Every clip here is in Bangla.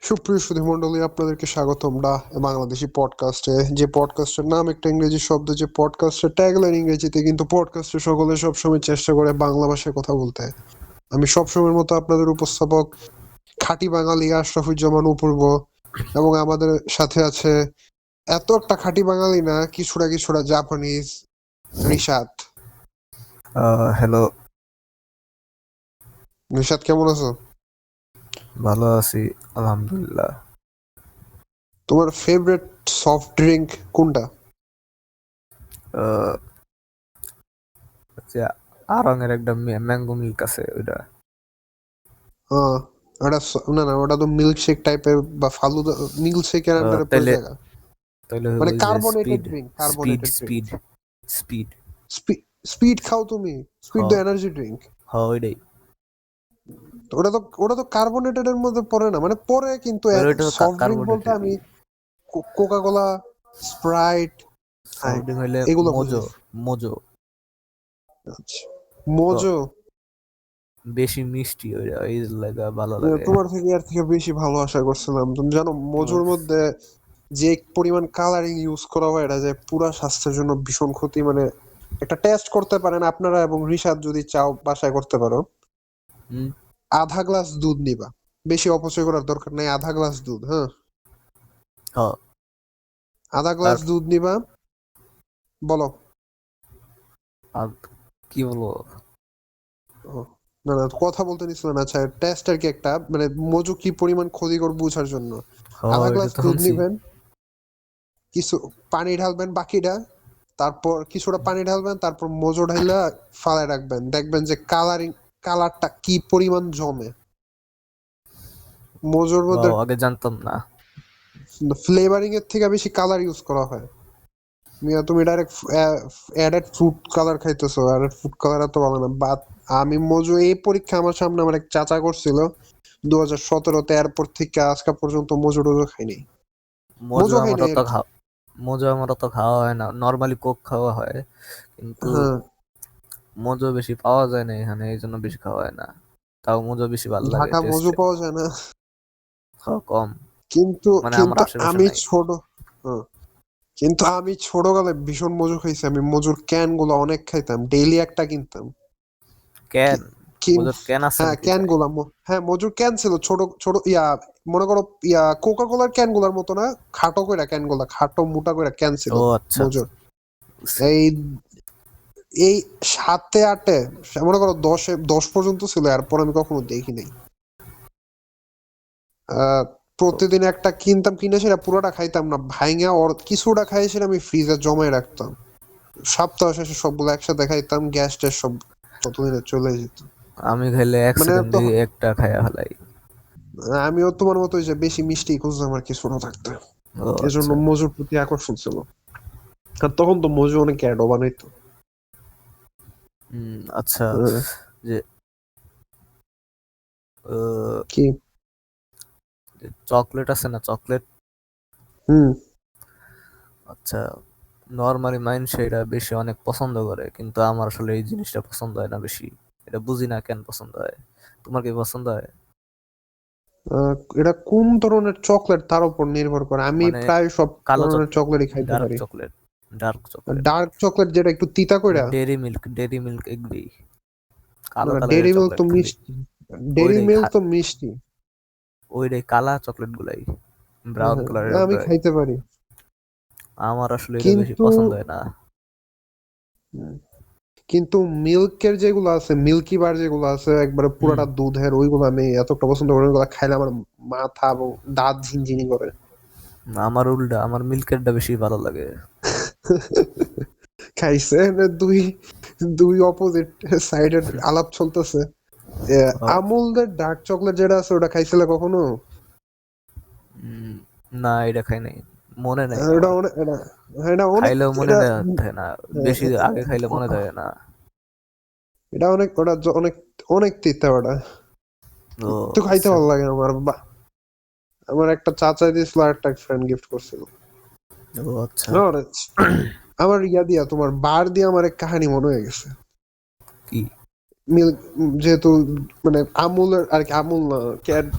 সুপ্রিয় সুধীমণ্ডলী, আপনাদেরকে স্বাগতম বাংলাদেশি পডকাস্টে। যে পডকাস্টের নাম একটা ইংরেজি শব্দ, যে পডকাস্টের ট্যাগলাইন ইংরেজিতে, কিন্তু পডকাস্টে সকলে সবসময় চেষ্টা করে বাংলা ভাষায় কথা বলতে। আমি সবসময়ের মতো আপনাদের উপস্থাপক খাঁটি বাঙালি আশরাফুজ্জামান অপূর্ব, এবং আমাদের সাথে আছে এত একটা খাঁটি বাঙালি না, কিছুটা কিছুটা জাপানিজ, রিশাদ। হ্যালো, রিশাদ, কেমন আছো? ভালো আছি আলহামদুলিল্লাহ। তোমার ফেভারিট সফট ড্রিঙ্ক কোনটা? আহ, যে আরঙের একটা ম্যাঙ্গো মিল্ক আছে ওইটা। হ্যাঁ, না না, ওটা তো মিল্কশেক টাইপের বা ফালুদা, মিল্কশেকের আন্ডারে পড়ে তাইলে জায়গা। তাইলে মানে ওই যে carbonated speed drink, speed carbonated drink. Speed speed speed খাও তুমি? হ স্পিড তো এনার্জি ড্রিঙ্ক। ওইটাই। ওটা তো কার্বোনেটেড এর মধ্যে পড়ে না, মানে পড়ে কিন্তু। ওইটা তো সফট ড্রিঙ্ক বলতে আমি কার্বোনেটেডই। Coca Cola, Sprite, soft drink হইলে এগুলো মোজো। বুঝেছি। মোজো আচ্ছা, তো মোজো। বেশি মিষ্টি ওইটা, এই লাগা ভালো লাগে। তোমার থেকে এর থেকে বেশি ভালো আশা করছিলাম। তুমি জানো মোজোর উফ, মধ্যে যে পরিমাণ কালারিং ইউজ করা হয়, এটা যে পুরা স্বাস্থ্যের জন্য ভীষণ ক্ষতি। মানে একটা টেস্ট করতে পারেন আপনারা, এবং রিশাদ যদি চাও বাসায় করতে পারো। হুম, আধা গ্লাস দুধ নিবা, বেশি অপচয় করার দরকার নাই। আধা গ্লাস দুধ, হ্যাঁ, হ আধা তার গ্লাস দুধ নিবা। বলো। আর কি বলবো। ও, না না, কথা বলতে নিছিল না। আচ্ছা, টেস্ট আর কি একটা, মানে মজু কি পরিমাণ ক্ষতিকর বোঝার জন্য। আধা এটা গ্লাস তো দুধ শুনছি। নিবেন, কিছু পানি ঢালবেন বাকিটা, তারপর কিছুটা পানি ঢালবেন, তারপর মজু ঢাইলা ফালায় রাখবেন। দেখবেন যে কালারটা কি পরিমাণ জমে মজুর মধ্যে। আগে জানতাম না। ফ্লেভারিং এর থেকে বেশি কালার ইউজ করা হয়। তুমি ডাইরেক্ট অ্যাডেড ফুড কালার খাইতেছো। অ্যাডেড ফুড কালার এত ভালো না। বাট আমি মজু, এই পরীক্ষা আমার সামনে আমার এক চাচা করছিল 2017-তে। এরপর থেকে আজকে পর্যন্ত মজু টজু খাইনি। মোজো মজু খাই আমার নাই অত আর কি। খাওয়া মোজো আমার অত খাওয়া হয় না, নর্মালি কোক খাওয়া হয়, কিন্তু হ্যাঁ, মোজো বেশি পাওয়া যায় না এখানে, এই জন্য বেশি খাওয়া হয় না। তাও মোজো বেশি ভালো লাগে ঢাকা মজু টেস্টে। পাওয়া যায় না। খাওয়া কম, কিন্তু মানে আমার কিন্তু আশেপাশে আমি নাই। ছোট, হ্যাঁ, কিন্তু আমি ছোটবেলায় ভীষণ মজু খাইছি। আমি মজুর ক্যান গুলো অনেক খাইতাম, ডেইলি একটা কিনতাম। ক্যান? কি- কিন মোজোর ক্যান আছে হ্যাঁ, নাকি ক্যান ভাই? গুলা হ্যাঁ, মজুর ক্যান ছিল ছোট ছোট, মনে করো কোকা কোলার ক্যান গুলার মতো না, খাটো কইরা ক্যান গুলা, খাটো মোটা কইরা ক্যান ছিল ও আচ্ছা। মজুর। এই এই 7-8, মনে করো 10 পর্যন্ত ছিল, এরপর আমি কখনো দেখি নাই। আহ প্রতিদিন একটা কিনতাম, কিনে সেটা পুরোটা খাইতাম না, ভাইঙা ওর কিছুটা খাই সেটা আমি ফ্রিজে জমায় রাখতাম। সপ্তাহ শেষে সবগুলো একসাথে খাইতাম, গ্যাস ট্যাস সব ততদিনে চলে যেত। আমি খাইলে এক মানে তো সেকেন্ডে একটা খাইয়া ফেলাই। আমিও তোমার মতো যে বেশি মিষ্টি খুঁজতাম আর কি ছোট থাকতে। ও এজন্য আচ্ছা। মজুর প্রতি আকর্ষণ ছিল। আর তখন তো মজু অনেক অ্যাডও বানাইতো। আচ্ছা। হ্যাঁ, যে কি? চকলেট আছে না, চকলেট? হুম। আচ্ছা, নর্মালি মানুষ এটা বেশি অনেক পছন্দ করে, কিন্তু আমার আসলে এই জিনিসটা পছন্দ হয় না বেশি। এটা বুঝি না কেন পছন্দ হয়। তোমার কি পছন্দ হয়? এটা কোন ধরনের চকলেট তার উপর নির্ভর করে। আমি মানে প্রায় সব কালো ধরনের চকলেট, চকলেটই খাইতে ডার্ক পারি। Chocolate, dark chocolate, dark chocolate যেটা একটু তিতা কইরা। ডেরি মিল্ক এগুলি, না কালো না, ডেইরি কালারের মিল্ক চকলেট তো খালি। মিষ্টি। ডেইরি ওইটাই মিল্ক তো মিষ্টি। ওইটাই কালা চকলেট গুলাই, হ্যাঁ, ব্রাউন হ্যাঁ, কালারের আমি ওগুলাই। খাইতে পারি। আমার আসলে এটা বেশি কিন্তু পছন্দ হয় না। হুম, কিন্তু মিল্কের যেগুলো আছে, মিল্কি বার যেগুলো আছে একবারে হুম, পুরাটা দুধের, ওইগুলো আমি এতটা পছন্দ করি না। ওইগুলো খাইলে আমার মাথা এবং দাঁত ঝিনঝিনি করে। আমার উল্টা, আমার মিল্কেরটা বেশি ভালো লাগে। খাইছে না, দুই দুই অপোজিট সাইডের আলাপ চলতেছে। আহ, আমুলদের ডার্ক চকলেট যেটা আছে, ওটা খাইছিলে কখনো? উম, না এটা খাই নাই, মনে নাই এটা আমার। অনেক, এটা অনেক, খাইলেও মনে এটা থাকে না, বেশি আগে খাইলে মনে থাকে না। এটা অনেক, অনেক অনেক তিতা ওটা। ও একটু খাইতে আচ্ছা। ভালো লাগে আমার। আমার একটা চাচা দিয়েছিল, আর একটা ফ্রেন্ড গিফট করছিল। ও আচ্ছা। আর আমার দিয়া তোমার বার দিয়ে আমার এক কাহিনী মনে হয়ে গেছে। কি? মিল্ক, যেহেতু মানে আমুলের আর কি, আমুল না,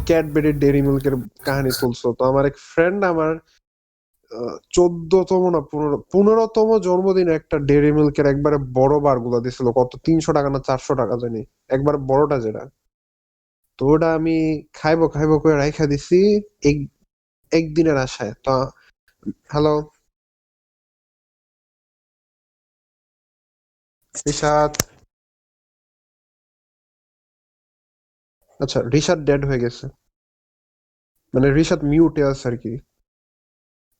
ক্যাডবেরি ডেইরি মিল্কের কাহিনী তুলছো, তো আমার এক ফ্রেন্ড আমার 14তম না 15তম জন্মদিনে একটা ডেইরি মিল্কের একবারে বড় বার গুলা দিছিল, কত 300 টাকা না 400 টাকা জানি, একবার বড়টা যেটা। তো ওটা আমি খাইবো খাইবো করে রাইখা দিছি এক একদিনের আশায়। তো হ্যালো রিশাদ, আচ্ছা রিশাদ ডেড হয়ে গেছে, মানে রিশাদ মিউটে আছে আর কি।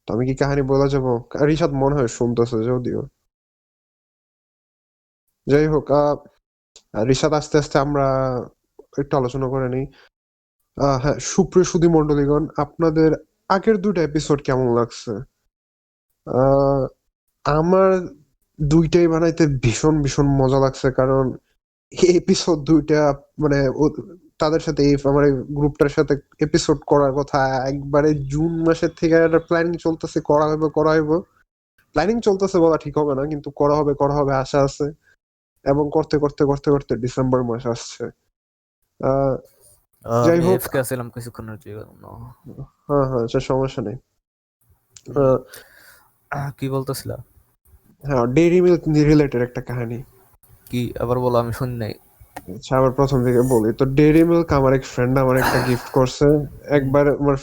তো আমি কি কাহিনী বলা যাবো? রিশাদ মনে হয় শুনতেছে যদিও। যাই হোক, রিশাদ আস্তে আস্তে আমরা একটু আলোচনা করে নিই। হ্যাঁ, সুপ্রিয় সুধী মণ্ডলীগণ, আপনাদের আগের দুইটা এপিসোড কেমন লাগছে? আহ, আমার দুইটাই বানাইতে ভীষণ ভীষণ মজা লাগছে, কারণ এই এপিসোড দুইটা মানে তাদের সাথে আমার গ্রুপটার সাথে এপিসোড করার কথা একবারে জুন মাসের থেকে একটা প্ল্যানিং চলতেছে, করা হইব। প্ল্যানিং চলতেছে বলা ঠিক হবে না, কিন্তু করা হবে আশা আছে। এবং করতে করতে করতে করতে ডিসেম্বর মাস আসছে। আহ যাই আমি হোক, এফকে ছিলাম কিছুক্ষণের জন্য। হ্যাঁ হ্যাঁ, সে সমস্যা নেই। হুম, কি বলতেছিলা? হ্যাঁ, ডেইরি মিল্ক রিলেটেড একটা কাহিনী। কি আবার বলো, আমি শুনি নাই। আচ্ছা, আবার প্রথম থেকে বলি। তো ডেইরি মিল্ক আমার এক ফ্রেন্ড আমার একটা গিফট করছে, হুম। একবার আমার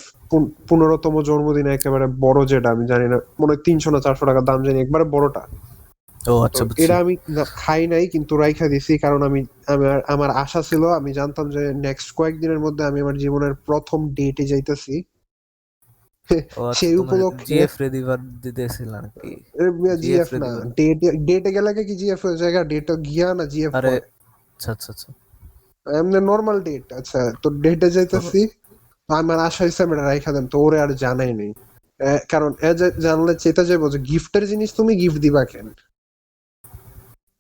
15তম জন্মদিনে, একেবারে বড় যেটা, আমি জানি না মনে হয় 300 না 400 টাকা দাম, জানি একবারে বড়টা। ও তো আচ্ছা, বুঝছি। এটা আমি খাই নাই, কিন্তু রাইখা দিছি, কারণ আমি আমার আমার আশা ছিল, আমি জানতাম যে নেক্সট কয়েকদিনের মধ্যে আমি আমার জীবনের প্রথম ডেটে যাইতেছি। ও আচ্ছা, সেই তোমার উপলক্ষে জিএফ রিভার দিতেছিল নাকি? জিএফ জিএফ না, রিভার। ডেটে ডেটে গেলে কি জিএফ হয়ে জায়গা, ডেটে গিয়া না জিএফ আরে হয়, আচ্ছা আচ্ছা আচ্ছা। এমনি নর্মাল ডেট। আচ্ছা, তো ডেটে তো যাইতেছি, আমার আশা হয়েছে আমি এটা রাইখা দেন, তো ওরে আর জানাই নেই। কারণ এ যে জানলে চেতা যাবো যে গিফটের জিনিস তুমি গিফট দিবা কেন,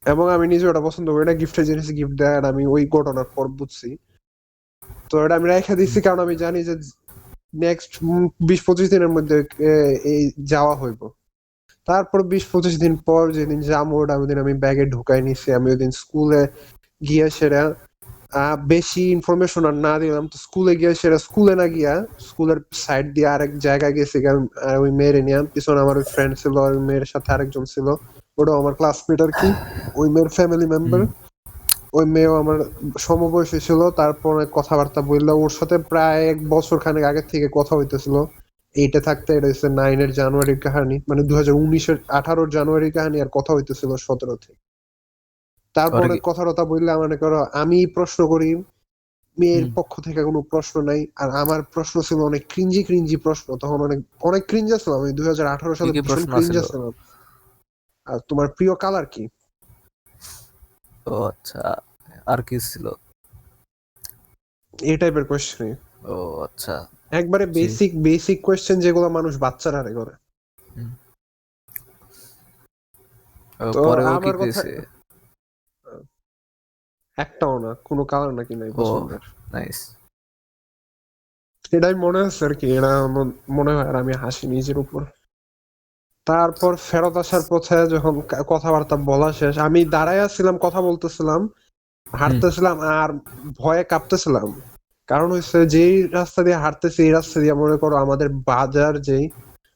এবং আমি নিজে ওটা পছন্দ করি না গিফটের জিনিস গিফট দেয়, আর আমি ওই ঘটনার পর বুঝছি। তো এটা আমি রাইখা দিচ্ছি, কারণ আমি জানি যে নেক্সট 20-25 দিনের মধ্যে এই যাওয়া হইব। তারপর 20-25 দিন পর যেদিন যাবো, ওটা ওদিন আমি ব্যাগে ঢুকাই নিছি। আমি ওইদিন স্কুলে গিয়ে সেরা বেশি ইনফরমেশন আর না দিলাম, তো স্কুলে গিয়ে সেটা স্কুলে না গিয়া স্কুলের সাইড দিয়ে আরেক জায়গায় গেছি, কারণ ওই মেয়ের নিয়ে পিছনে আমার ওই ফ্রেন্ড ছিল, ওই মেয়ের সাথে আরেকজন ছিল, ওটাও আমার ক্লাসমেট আর কি, ওই মেয়ের ফ্যামিলি মেম্বার। হুম, ওই মেয়েও আমার সমবয়সী ছিল। তারপরে কথাবার্তা বললাম ওর সাথে, প্রায় 1 বছর খানেক আগে থেকে কথা হইতেছিল। এইটা থাকতে, এটা হচ্ছে 9-এর জানুয়ারির কাহিনী, মানে 2019-এর 18-র জানুয়ারির কাহিনী, আর কথা হইতেছিল 17 থেকে। তারপর ওরে অনেক কি? কথাবার্তা বললাম, মনে করো আমি প্রশ্ন করি, মেয়ের হুম, পক্ষ থেকে কোনো প্রশ্ন নাই, আর আমার প্রশ্ন ছিল অনেক ক্রিঞ্জি ক্রিঞ্জি প্রশ্ন, তখন অনেক অনেক ক্রিঞ্জ আসলাম আমি 2018 কি সালে, কি ভীষণ প্রশ্ন ক্রিঞ্জ আছিল? আসলাম। আর তোমার প্রিয় কালার কি? ও আচ্ছা, আর কি ছিল? এই টাইপের কোয়েশ্চেন, ও আচ্ছা, একবারে জি। বেসিক বেসিক কোয়েশ্চেন যেগুলো মানুষ বাচ্চারা আরে করে। হুম। তো পরে ও কি আমার কথা কইছে? একটাও না, কোনো কালার নাকি নাই ও পছন্দের। নাইস। এটাই মনে হচ্ছে আর কি, এটা আমার মনে হয়, আর আমি হাসি নিজের উপর। তারপর ফেরত আসার পথে যখন কথাবার্তা বলা শেষ, আমি দাঁড়ায় ছিলাম, কথা বলতেছিলাম, হুম, হাঁটতেছিলাম, আর ভয়ে কাঁপতেছিলাম। কারণ হচ্ছে যেই রাস্তা দিয়ে হাঁটতেছি, এই রাস্তা দিয়ে মনে করো আমাদের বাজার, যেই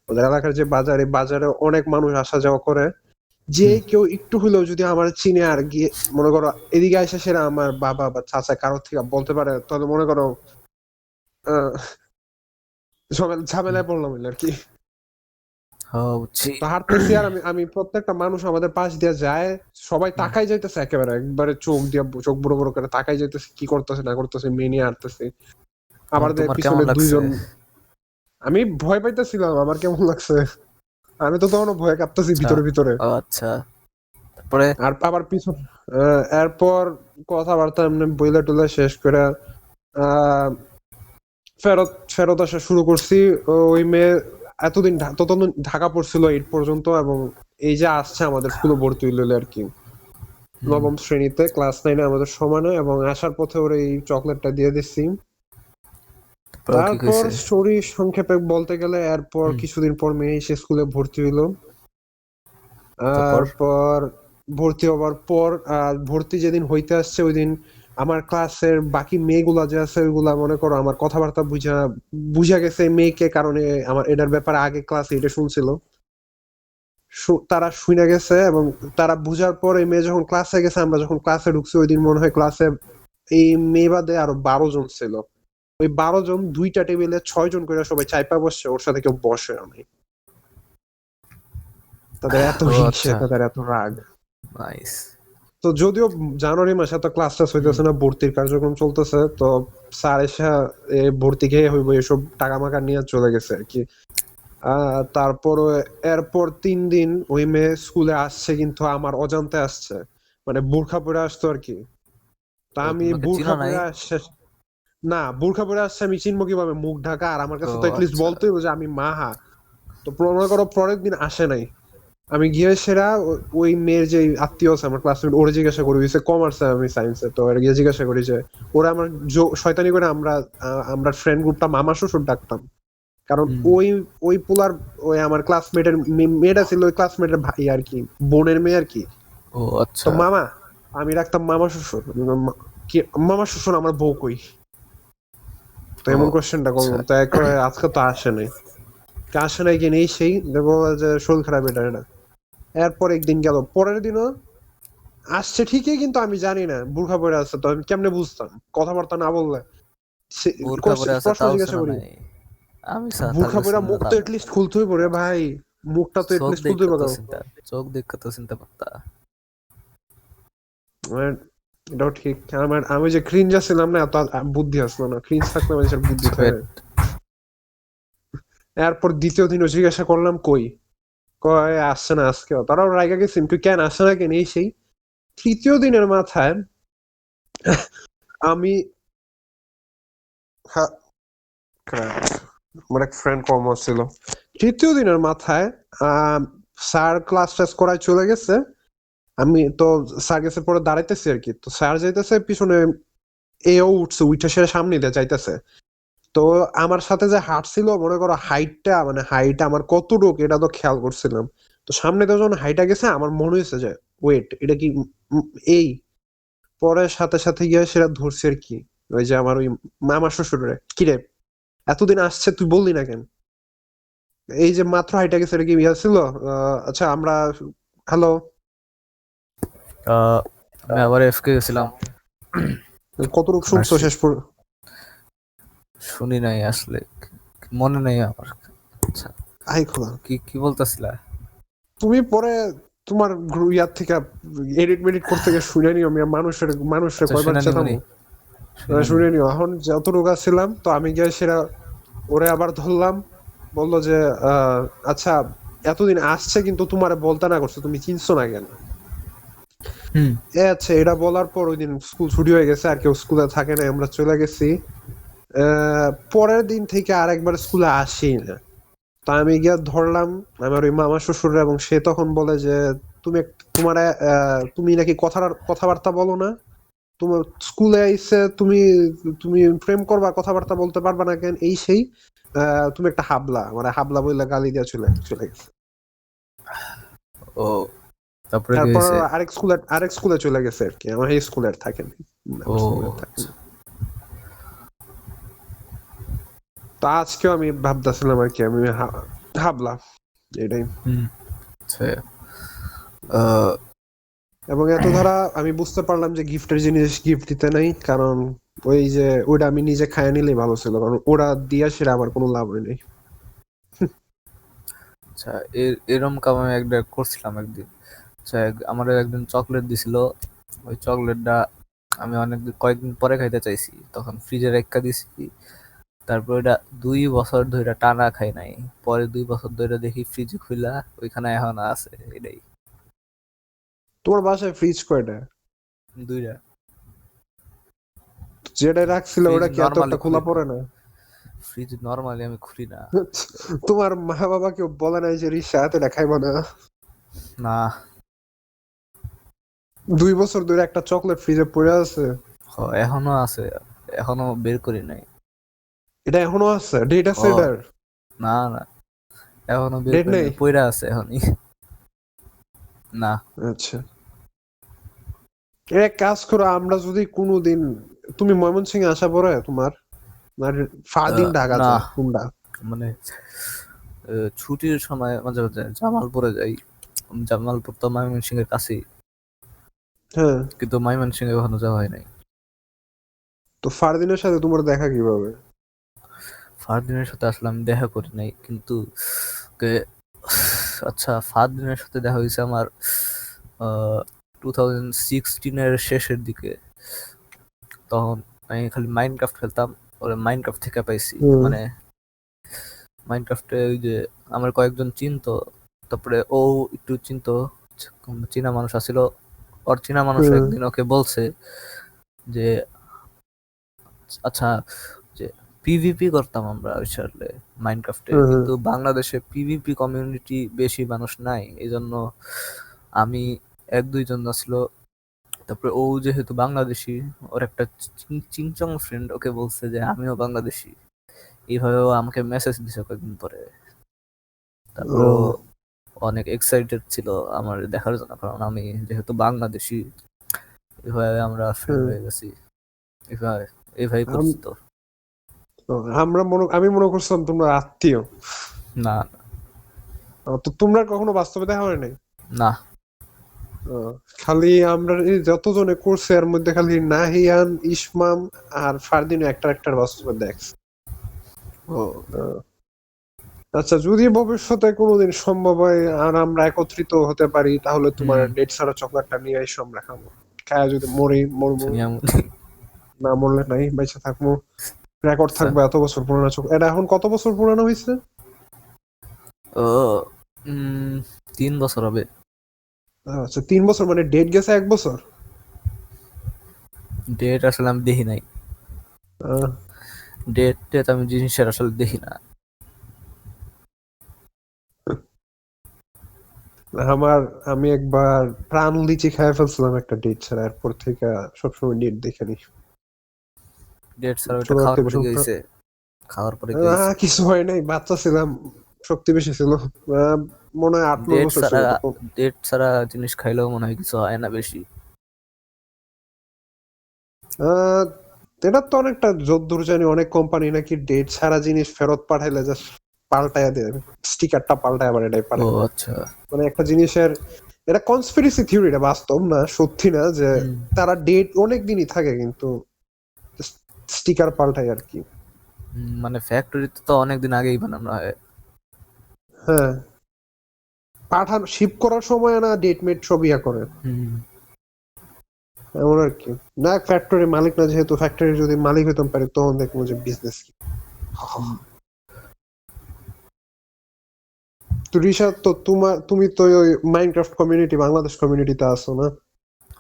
ওদের এলাকার যে বাজার, এই বাজারে অনেক মানুষ আসা যাওয়া করে। যে হুম। কেউ একটু হলেও যদি আমার চিনে আর গিয়ে মনে করো এদিকে এসে সেরা আমার বাবা বা চাচা কারোর থেকে বলতে পারে, তাহলে মনে করো আহ হুম। ঝামেলায় পড়লাম আর কি। হ্যাঁ, বুঝছি। তো হাঁটতেছি, আর আমি প্রত্যেকটা মানুষ আমাদের পাশ দিয়ে যায়, সবাই হুম। তাকাই যাইতেছে, একেবারে একবারে চোখ দিয়ে চোখ বড় বড় করে তাকাই যাইতেছে, কি করতেছে না করতেছে, মেনে হাঁটতেছে। তখন আবার তোমার কেমন পিছনে লাগছে? দুইজন। আমি ভয় পাইতেছিলাম, আমার কেমন লাগছে, আমি তো তখনও ভয়ে কাঁপতেছি আচ্ছা। ভিতরে ভিতরে। ও আচ্ছা, তারপরে? আর আবার পিছন এরপর কথাবার্তা এমনি বইলা টুলা শেষ করে আহ ফেরত ফেরত আসা শুরু করছি। ওই মেয়ে এতদিন ততদিন ঢাকা পড়ছিল 8 পর্যন্ত, এবং এই যে আসছে আমাদের স্কুলে ভর্তি হইলো আর কি, হুম। 9ম শ্রেণীতে, ক্লাস 9-এ আমাদের সমানে, এবং আসার পথে ওর এই চকলেটটা দিয়ে দিচ্ছি। তারপর ও কি তারপর কইছে? স্টোরি সংক্ষেপে বলতে গেলে, এরপর হুম। কিছুদিন পর মেয়ে এসে স্কুলে ভর্তি হইলো। তারপর? তারপর ভর্তি হওয়ার পর ভর্তি যেদিন হইতে আসছে ওই দিন আমার ক্লাসের বাকি মেয়েগুলা যে আছে ওইগুলা মনে করো আমার কথাবার্তা বুঝা গেছে এই মেয়েকে, কারণে আমার এটার ব্যাপারে আগে ক্লাসে এটা শুনছিল, তারা শুনে গেছে এবং তারা বুঝার পর এই মেয়ে যখন ক্লাসে গেছে, আমরা যখন ক্লাসে ঢুকছি ওই দিন মনে হয় ক্লাসে এই মেয়ে বাদে আরো 12 জন ছিল। ওই 12 জন 2টা টেবিলে 6 জন করে সবাই চাইপা বসছে, ওর সাথে কেউ বসে নাই। তাদের এত ও হিংসে, আচ্ছা, তাদের এত রাগ। নাইস। তো যদিও জানুয়ারি মাসে তো ক্লাস টাস হইতেছে না, ভর্তির কার্যক্রম চলতেছে, তো স্যার এসে ভর্তি খেয়ে হইব এসব টাকা মাকা নিয়ে চলে গেছে আর কি। তারপরে এরপর 3 দিন ওই মেয়ে স্কুলে আসছে, কিন্তু আমার অজান্তে আসছে, মানে বোরখা পরে আসতো আর কি। তা ও আমি তুমি ওকে বোরখা চিনো নাই? পরে আসছে, না বোরখা পরে আসছে আমি চিনবো কিভাবে, মুখ ঢাকা, আর আমার ও কাছে তো এটলিস্ট আচ্ছা। বলতে হবে যে আমি মাহা। তো মনে করো পরের দিন আসে নাই, আমি গিয়ে সেরা ওই মেয়ের যে আত্মীয় আছে আমার ক্লাসমেট, ওরে জিজ্ঞাসা করি, হইছে কমার্সে আমি সায়েন্সে, তো ওরা গিয়ে জিজ্ঞাসা করি যে ওরা আমার শয়তানি করে আমরা ফ্রেন্ড গ্রুপটা মামা শ্বশুর ডাকতাম, কারণ হুম। ওই ওই পোলার ওই আমার ক্লাসমেটের মেয়েটা ছিল ওই ক্লাসমেটের ভাই আর কি, বোনের মেয়ে আর কি। ও তো আচ্ছা। মামা, আমি রাখতাম মামা শ্বশুর, মামা শ্বশুর আমার বউ কই? তো ও এমন কোশ্চেনটা আচ্ছা। করলাম, তো আজকে তো আসে নাই, আসে নাই কি নেই সেই দেখো যে শরীর খারাপ এটা এটা। এরপর একদিন গেল, পরের দিনও আসছে ঠিকই, কিন্তু আমি জানি না বোরখা পরে আছে, তো আমি কেমনে বুঝতাম কথাবার্তা না বললে? বোরখা পরে আছে প্রশ্ন তাও জিজ্ঞাসা চেনো করি, নাই? আমি বোরখা পরে থাকতেছি না মুখ তো তাহলে। এটলিস্ট খুলতে হইব রে ভাই, মুখটা তো চোখ এটলিস্ট খুলতে দেখে হইব। তো চিন্তা, চোখ দেখে তো চিন্তা পারতা। আমার এটাও ঠিক, আমি যে ক্রিঞ্জ ছিলাম না, এত বুদ্ধি আসলো না, ক্রিঞ্জ থাকলে মানুষের বুদ্ধি থাকে। ওয়েট। এরপর দ্বিতীয় দিনও জিজ্ঞাসা করলাম কই, কয় আসছে না আজকেও, তারাও রাইগা গেছি, তুই কেন আসছে না কেন এই সেই। তৃতীয় দিনের মাথায় আমি হ্যাঁ, crap, আমার এক ফ্রেন্ড কম ছিল। তৃতীয় দিনের মাথায় আহ স্যার ক্লাস টেস করায় চলে গেছে, আমি তো স্যার গেছে পরে দাঁড়াইতেছি আর কি, তো স্যার যাইতেছে পিছনে, এও উঠছে, উঠে সে সামনে দিয়ে যাইতেছে। তো আমার সাথে যে হাঁটছিল মনে করো হাইটটা, মানে হাইট আমার কতটুক এটা তো খেয়াল করছিলাম। তো সামনে তো যখন হাইটা গেছে আমার মনে হয়েছে যে ওয়েট, এটা কি এই, পরে সাথে সাথে গিয়ে সেটা ধরছে আর কি, ওই যে আমার ওই মামা শ্বশুরে, কিরে এতদিন আসছে তুই বললি না কেন, এই যে মাত্র হাইটা গেছে, এটা কি ইয়া ছিল? আচ্ছা আমরা, হ্যালো, আমি আবার এফকে গেছিলাম। কতটুক এখন শুনছো আসছি। শেষ পর্যন্ত? শুনি নাই আসলে, মনে নেই আমার। আচ্ছা, আই খোলা, কি কি বলতেছিলা? তুমি পরে তোমার ইয়ার থেকে এডিট মেডিট করতে গিয়ে শুনে নিও, আমি মানুষের আচ্ছা, কয়বার শুনে নিমুনি, চেতামো, শুনে নিমু। শুনে নিও। এখন যতটুকু ছিলাম তো আমি গিয়ে সেটা ওরে আবার ধরলাম, বললো যে আচ্ছা এতদিন আসছে কিন্তু তোমারে বলতে না করছে, তুমি চিনছো না কেন? হুম। আচ্ছা, এটা বলার পর ওই দিন স্কুল ছুটি হয়ে গেছে, আর কেউ স্কুলে থাকে না, আমরা চলে গেছি। পরের দিন থেকে আরেকবার স্কুলে আসি না। তা আমি গিয়ে ধরলাম আমার ওই মামা শ্বশুর, এবং সে তখন বলে যে তোমার তুমি নাকি কথাবার্তা বলো না, তোমার স্কুলে আইসে তুমি তুমি প্রেম করবা, কথাবার্তা বলতে পারবা না কেন এই সেই, তুমি একটা হাবলা, মানে হাবলা বইলা গালি দিয়া চলে চলে গেছে। ও, তারপরে কি তারপর হয়েছে? আরেক স্কুলে চলে গেছে আর কি, আমার এই স্কুলে আর থাকেনি, ও আমার স্কুলে আর আচ্ছা। থাকেনি। তো আজকেও আমি ভাবতেছিলাম আর কি, আমি হাবলা এটাই। হুম। আচ্ছা। আহ, এবং এত ধারা আমি বুঝতে পারলাম যে গিফটের জিনিস গিফট দিতে নাই, কারণ ওই যে ওটা আমি নিজে খায় নিলেই ভালো ছিল, কারণ ওরা দিয়া সেটা আমার কোনো লাভ হয় নাই। আচ্ছা, এরম কাম আমি একটা করছিলাম একদিন। আচ্ছা, আমার একদিন চকলেট দিছিল। ওই চকলেটটা আমি কয়েকদিন পরে খাইতে চাইছি, তখন ফ্রিজে রেখা দিছি। তারপর ওটা 2 বছর ধরে টানা খাই নাই। পরে 2 বছর ধরে দেখি ফ্রিজ খুলা ওইখানে এখন আছে। এটাই। তোমার বাসায় ফ্রিজ কয়টা? 2টা। যেটা রাখছিল ফ্রিজ ওটা কি এতটা নর্মালি খুলি খোলা না। পড়ে না? ফ্রিজ নর্মালি আমি খুলি না। তোমার মা বাবা কেউ বলে নাই যে রিসা এতটা খাইবো না? না। 2 বছর ধরে একটা চকলেট ফ্রিজে পড়ে আছে? এখনো আছে, এখনো বের করি নাই। এটা এখনো আছে? ডেট হ, আছে এটার? না না, এখনো বের ডেট করি নেই? নাই, পইরা আছে এখনই। না। আচ্ছা, এক কাজ করো, আমরা যদি কোনোদিন, তুমি ময়মনসিংহে আসা পড়ে তোমার, আর ফাদিন ঢাকা না যায় কোনটা? মানে ছুটির সময় মাঝে মাঝে জামালপুরে যাই। জামালপুর তো ময়মনসিংহের কাছেই, হ্যাঁ, কিন্তু ময়মনসিংহে কখনো যাওয়া হয় নাই। তো ফারদিনের সাথে তোমার দেখা কিভাবে? ফারদিনের সাথে আসলে আমি দেখা করি নাই, কিন্তু কে- আচ্ছা, ফারদিনের সাথে দেখা হয়েছে আমার 2016-এর শেষের দিকে। তখন আমি খালি মাইনক্রাফট খেলতাম, ওরে মাইনক্রাফট থেকে পাইছি। হুম মানে মাইনক্রাফটে ওই যে আমার কয়েকজন চিনতো, তারপরে ও একটু চিনতো, চীনা মানুষ আছিল। ওর চীনা মানুষ হুম একদিন ওকে বলছে যে আচ্ছা, যে পিভিপি করতাম আমরা আসলে মাইনক্রাফটে, হুম হুম কিন্তু বাংলাদেশে পিভিপি কমিউনিটি বেশি মানুষ নাই, এই জন্য আমি এক দুইজন ছিল। তারপরে ও যেহেতু বাংলাদেশি, ওর একটা চিংচং ফ্রেন্ড ওকে বলছে যে আমিও বাংলাদেশি। এইভাবে ও আমাকে মেসেজ দিছে কয়েকদিন পরে। তারপরে ও ও অনেক এক্সাইটেড ছিল আমার দেখার জন্য, কারণ আমি যেহেতু বাংলাদেশি। এভাবে আমরা ফ্রেন্ড হুম। হয়ে গেছি। এভাবে এভাবে আম- পরিচিত। ও, আমি মনে করছিলাম তোমরা আত্মীয়। না, তো তোমরা কখনো বাস্তবে দেখা হয় নাই? না। ও, খালি আমরা এই যতজনে করছে এর মধ্যে খালি নাহিয়ান, ইসমাম আর ফারদিন একটা বাস্তবে দেখছে। ও আচ্ছা, যদি ভবিষ্যতে কোনোদিন সম্ভব হয় আর আমরা একত্রিত হতে পারি, তাহলে তোমার হুম। ডেট ছাড়া চকলেটটা নিয়ে এসো, আমরা খাবো। খায় যদি মরবো, আচ্ছা, না মরলে নাই, বেঁচে থাকবো, রেকর্ড থাকবে এত বছর পুরানো চকলেট। এটা এখন কত বছর পুরানো হয়েছে? ও 3 বছর হবে। আচ্ছা, 3 বছর, মানে ডেট গেছে 1 বছর। ডেট আসলে আমি দেখি নাই। আহ, ডেট টেট আমি জিনিসের আসলে দেখি না। আমার আমি একবার প্রাণ লিচি খাই ফেলছিলাম একটা ডেট ছাড়া, এরপর থেকে সবসময় ডেট দেখে নি। ডেট ছাড়া ওটা ছোটবেলা খাওয়ার থেকে পরে কি সবসময়। হয়েছে? খাওয়ার পরে কি হয়েছে? কিছু হয় নাই, বাচ্চা ছিলাম, শক্তি বেশি ছিল। আহ, মনে হয় 8-9 ডেট বছর ছিল ছাড়া তখন। ডেট ছাড়া জিনিস খাইলেও মনে হয় কিছু হয় না বেশি। আহ, এটা তো অনেকটা, যদ্দূর জানি অনেক কোম্পানি নাকি ডেট ছাড়া জিনিস ফেরত পাঠাইলে জাস্ট পাল্টায় দেয়, স্টিকারটা পাল্টায় আবার এটাই ও পাঠায় দেয়। আচ্ছা। মানে একটা জিনিসের, এটা কনস্পিরেসি থিওরি, এটা বাস্তব না, সত্যি না, যে হুম। তারা ডেট অনেক দিনই থাকে কিন্তু স্টিকার পাল্টায় আর কি। মানে ফ্যাক্টরিতে তো অনেকদিন আগেই বানানো হয়। হ্যাঁ, পাঠান শিপ করার সময় না ডেট মেট সব ইয়া করে, হুম। এমন আর কি। না, ফ্যাক্টরি মালিক না, যেহেতু ফ্যাক্টরি যদি মালিক হইতাম পারি তখন দেখবো যে বিজনেস কি। হুম। তো রিশাদ, তো তুমি তো ওই মাইনক্রাফট কমিউনিটি, বাংলাদেশ কমিউনিটিতে আছো না?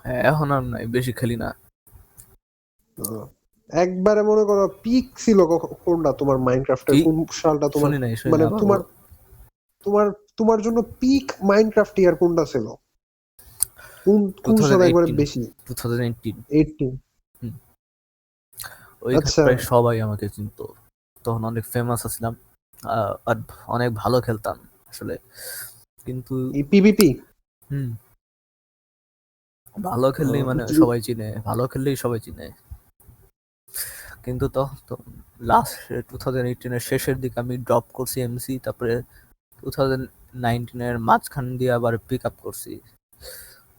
হ্যাঁ, এখন আর নাই, বেশি খেলি না। আহ, একবারে মনে করো পিক ছিল কোনটা তোমার মাইনক্রাফটের, কি? কোন সালটা তোমার, শুনি মানে না, আবার তোমার বলো। তোমার তোমার জন্য পিক মাইনক্রাফট ইয়ার কোনটা ছিল? কোন টু কোন সাল থাউজেন্ড একবারে এইটিন বেশি? 2018। 18? হুম। ওইখানে আচ্ছা, প্রায় সবাই আমাকে চিনতো। তখন অনেক ফেমাস ছিলাম। আর অনেক ভালো খেলতাম আসলে, কিন্তু এই পিভিপি। হুম, ভালো খেললেই মানে সবাই চিনে, ভালো খেললেই সবাই চিনে। কিন্তু তখন তো লাস্ট 2018-এর শেষের দিকে আমি ড্রপ করছি এমসি, তারপরে 2019-এর মাঝখান দিয়ে আবার পিক আপ করছি।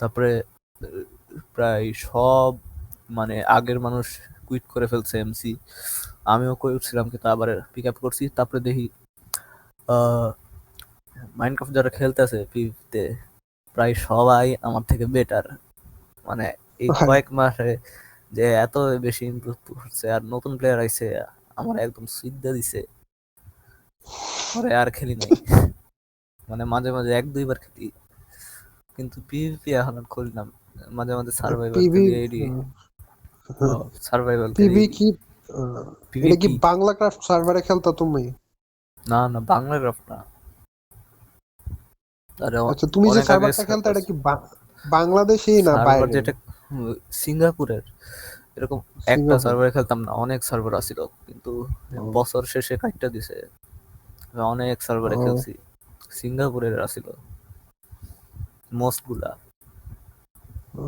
তারপরে প্রায় সব মানে আগের মানুষ কুইট করে ফেলছে এমসি, আমিও করছিলাম, কিন্তু আবার পিক আপ করছি। তারপরে দেখি মাইনক্রাফট যারা খেলতেছে পিতে, প্রায় সবাই আমার থেকে বেটার। মানে এই কয়েক মাসে যে এত বেশি ইমপ্রুভ করছে, আর নতুন প্লেয়ার আইছে, আমার একদম সিদ্ধা দিছে। পরে আর খেলি নাই, মানে মাঝে মাঝে এক দুইবার খেলি, কিন্তু পিভিপি এখন আর করি না। মাঝে মাঝে সার্ভাইভাল পিভি খেলি এডি। সার্ভাইভাল খেলি পিভি এডি। কি? আহ, এটা কি পিভিপি বাংলা ক্রাফট সার্ভারে খেলতা তুমি? না, না, বাংলা ক্রাফট না। আরে আচ্ছা, তুমি যে অনেক আগে সার্ভারটা খেলতা এটা কি বাংলাদেশি না সার্ভার বাইরে? যেটা সিঙ্গাপুরের, এরকম একটা সিঙ্গাপুর? সার্ভারে খেলতাম না, অনেক সার্ভার আছিল, কিন্তু ও, বছর শেষে কাইটটা দিছে। অনেক সার্ভারে ও, খেলছি, সিঙ্গাপুরের আছিল মোস্ট গুলা। ও।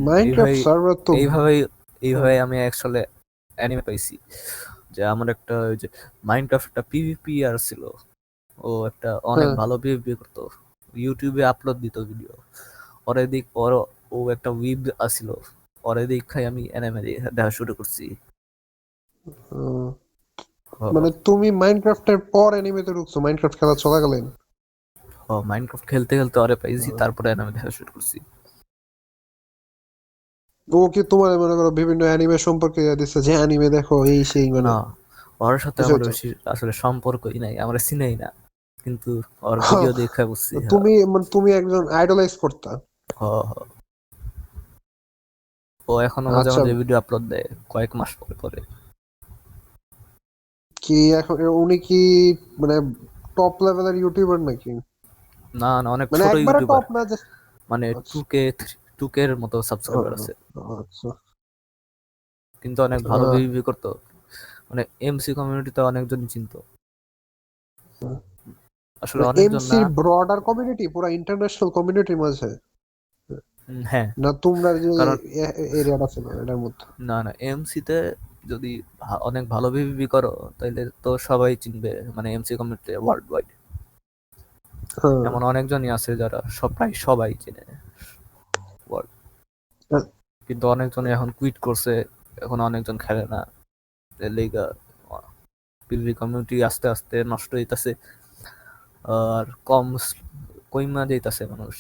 মাইনক্রাফট এইভাবেই সার্ভার তো এইভাবেই হ্যাঁ, এইভাবে আমি আসলে অ্যানিমে পাইছি, যে আমার একটা ওই যে মাইনক্রাফট একটা পিভিপি আর ছিল, ও একটা অনেক হ্যাঁ। ভালো পিভিপি করতো, ইউটিউবে আপলোড দিত ভিডিও, পরে দিক পর ও একটা উইব আসিল, পরে দেখাই আমি অ্যানিমে দেখা শুরু করছি। উম, ও মানে তুমি মাইনক্রাফটের পর অ্যানিমেতে ঢুকছো মাইনক্রাফট খেলা চলাকালীন? ও মাইনক্রাফট খেলতে খেলতে ওরে পাইছি, তারপরে অ্যানিমে দেখা শুরু করছি। ও কি তোমার মনে করো বিভিন্ন অ্যানিমে সম্পর্কে দিচ্ছে যে অ্যানিমে দেখো এই সেই মানে না, ওর সাথে বুঝছো আমার তো? বেশি আসলে সম্পর্কই নাই, আমরা চিনেই না, কিন্তু ওর ভিডিও দেখা বুঝছি। তুমি মানে তুমি একজন আইডলাইজ করতা? হ হ। ও এখনো মাঝে আচ্ছা, মাঝে ভিডিও আপলোড দেয় কয়েক মাস পরে পরে। কি এখন উনি কি মানে টপ লেভেলের ইউটিউবার নাকি? না না, অনেক মানে ছোট একবারে ইউটিউবার, টপ না জাস্ট? মানে আচ্ছা, 2K এর মতো সাবস্ক্রাইবার আছে, আচ্ছা। কিন্তু অনেক ভালো ভিডিও করতো, মানে এমসি কমিউনিটিতে অনেকজন চিনতো, আসলে অনেকজন না। এমসির ব্রডার কমিউনিটি পুরো ইন্টারন্যাশনাল কমিউনিটির মাঝে, হ্যাঁ, না তোমরা যে কারণ এরিয়াটা ছিল এটার মধ্যে? না না, এমসিতে যদি অনেক ভালো ভিভি করো তাইলে তো সবাই চিনবে, মানে এমসি কমিউনিটি ওয়ার্ল্ড ওয়াইড হ্যাঁ। এমন অনেকজনই আছে যারা প্রায় সবাই চিনে world। কিন্তু অনেকজন এখন কুইট করছে, এখন অনেকজন খেলে না, এর লিগা পিভি কমিউনিটি আস্তে আস্তে নষ্ট হইতাছে, আর কইমা যাইতাছে মানুষ।